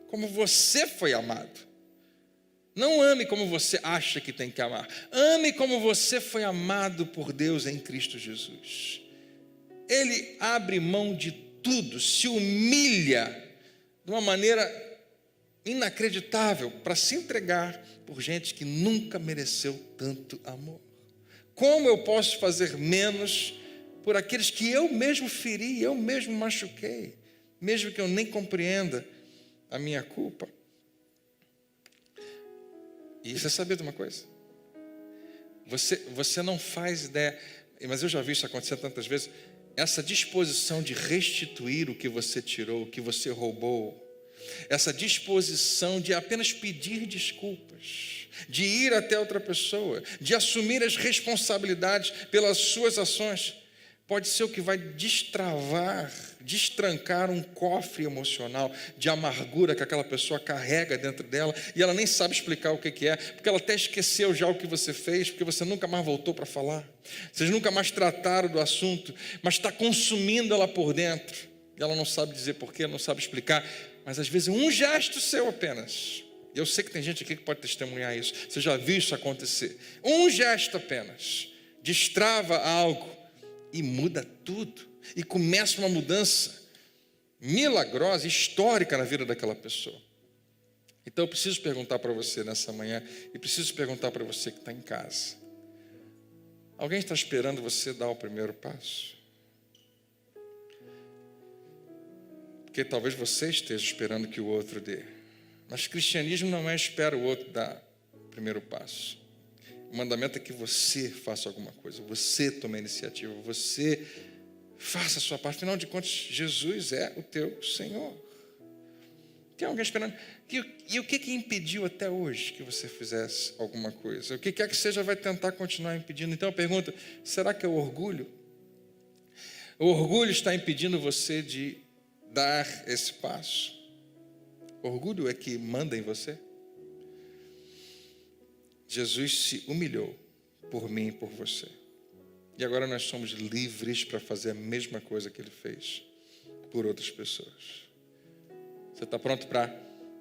como você foi amado. Não ame como você acha que tem que amar. Ame como você foi amado por Deus em Cristo Jesus. Ele abre mão de tudo, se humilha de uma maneira inacreditável para se entregar por gente que nunca mereceu tanto amor. Como eu posso fazer menos por aqueles que eu mesmo feri, eu mesmo machuquei, mesmo que eu nem compreenda a minha culpa? E você sabe de uma coisa? Você não faz ideia, mas eu já vi isso acontecer tantas vezes. Essa disposição de restituir o que você tirou, o que você roubou, essa disposição de apenas pedir desculpas, de ir até outra pessoa, de assumir as responsabilidades pelas suas ações, pode ser o que vai destrancar um cofre emocional de amargura que aquela pessoa carrega dentro dela, e ela nem sabe explicar o que é, porque ela até esqueceu já o que você fez, porque você nunca mais voltou para falar, vocês nunca mais trataram do assunto, mas está consumindo ela por dentro, e ela não sabe dizer porquê, não sabe explicar, mas às vezes um gesto seu apenas, eu sei que tem gente aqui que pode testemunhar isso, você já viu isso acontecer, um gesto apenas destrava algo e muda tudo, e começa uma mudança milagrosa, histórica na vida daquela pessoa. Então eu preciso perguntar para você nessa manhã, e preciso perguntar para você que está em casa: alguém está esperando você dar o primeiro passo? Porque talvez você esteja esperando que o outro dê, mas cristianismo não é espera o outro dar o primeiro passo. O mandamento é que você faça alguma coisa, você tome a iniciativa, você faça a sua parte. Afinal de contas, Jesus é o teu Senhor. Tem alguém esperando? E o que impediu até hoje que você fizesse alguma coisa? O que quer que seja vai tentar continuar impedindo. Então eu pergunto: será que é o orgulho? O orgulho está impedindo você de dar esse passo? O orgulho é que manda em você? Jesus se humilhou por mim e por você. E agora nós somos livres para fazer a mesma coisa que Ele fez por outras pessoas. Você está pronto para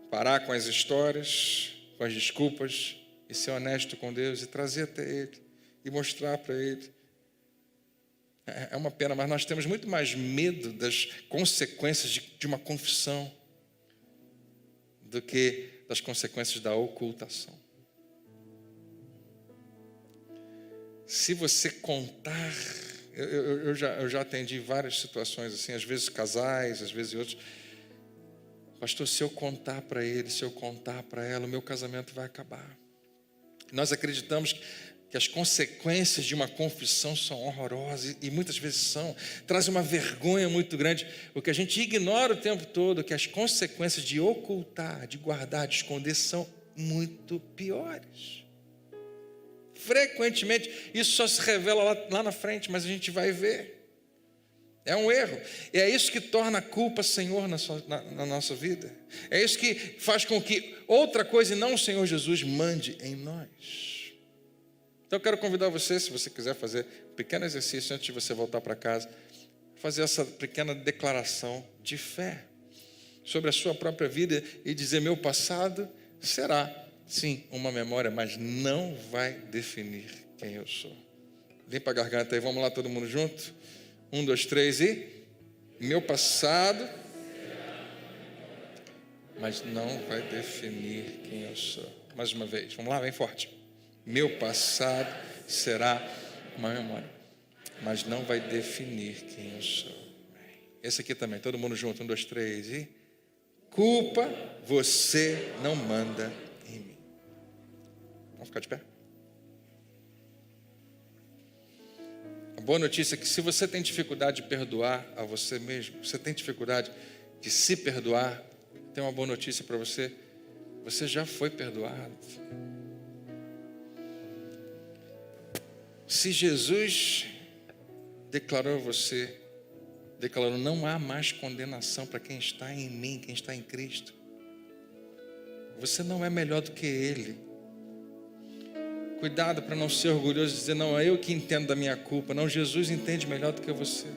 parar com as histórias, com as desculpas, e ser honesto com Deus e trazer até Ele e mostrar para Ele? É uma pena, mas nós temos muito mais medo das consequências de uma confissão do que das consequências da ocultação. Se você contar, eu já atendi várias situações assim, às vezes casais, às vezes outros. Pastor, se eu contar para ele, se eu contar para ela, o meu casamento vai acabar. Nós acreditamos que as consequências de uma confissão são horrorosas, e muitas vezes são, trazem uma vergonha muito grande. O que a gente ignora o tempo todo é que as consequências de ocultar, de guardar, de esconder são muito piores. Frequentemente, isso só se revela lá na frente, mas a gente vai ver. É um erro. E é isso que torna a culpa Senhor na nossa vida. É isso que faz com que outra coisa e não o Senhor Jesus mande em nós. Então eu quero convidar você, se você quiser fazer um pequeno exercício antes de você voltar para casa, fazer essa pequena declaração de fé sobre a sua própria vida e dizer: meu passado será, sim, uma memória, mas não vai definir quem eu sou. Limpa a garganta aí, vamos lá todo mundo junto? 1, 2, 3 e... Meu passado, mas não vai definir quem eu sou. Mais uma vez, vamos lá, bem forte. Meu passado será uma memória, mas não vai definir quem eu sou. Esse aqui também, todo mundo junto, 1, 2, 3 e... Culpa você não manda em mim. Vamos ficar de pé? A boa notícia é que se você tem dificuldade de perdoar a você mesmo, você tem dificuldade de se perdoar, tem uma boa notícia para você: você já foi perdoado. Se Jesus declarou não há mais condenação para quem está em mim, quem está em Cristo, você não é melhor do que Ele. Cuidado para não ser orgulhoso e dizer: não, é eu que entendo da minha culpa. Não, Jesus entende melhor do que você.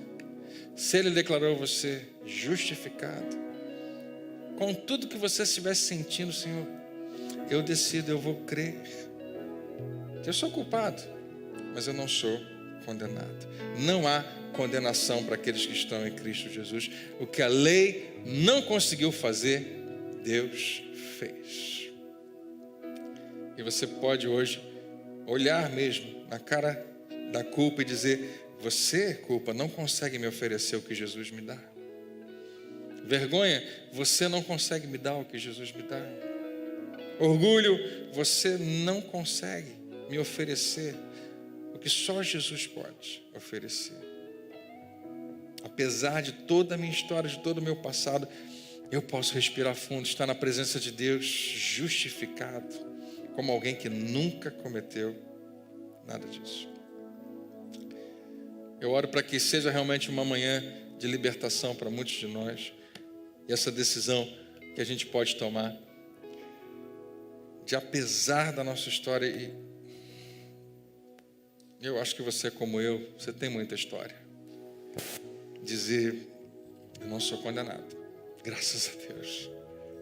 Se Ele declarou você justificado, com tudo que você estiver sentindo, Senhor, eu decido, eu vou crer. Eu sou culpado, mas eu não sou condenado. Não há condenação para aqueles que estão em Cristo Jesus. O que a lei não conseguiu fazer, Deus fez. E você pode hoje olhar mesmo na cara da culpa e dizer: você, culpa, não consegue me oferecer o que Jesus me dá. Vergonha, você não consegue me dar o que Jesus me dá. Orgulho, você não consegue me oferecer o que só Jesus pode oferecer. Apesar de toda a minha história, de todo o meu passado, eu posso respirar fundo, estar na presença de Deus justificado, como alguém que nunca cometeu nada disso. Eu oro para que seja realmente uma manhã de libertação para muitos de nós, e essa decisão que a gente pode tomar, de apesar da nossa história, e eu acho que você, como eu, você tem muita história, dizer: eu não sou condenado, graças a Deus,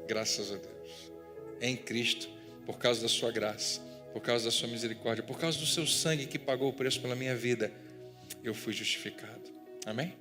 graças a Deus, em Cristo, por causa da sua graça, por causa da sua misericórdia, por causa do seu sangue que pagou o preço pela minha vida, eu fui justificado. Amém?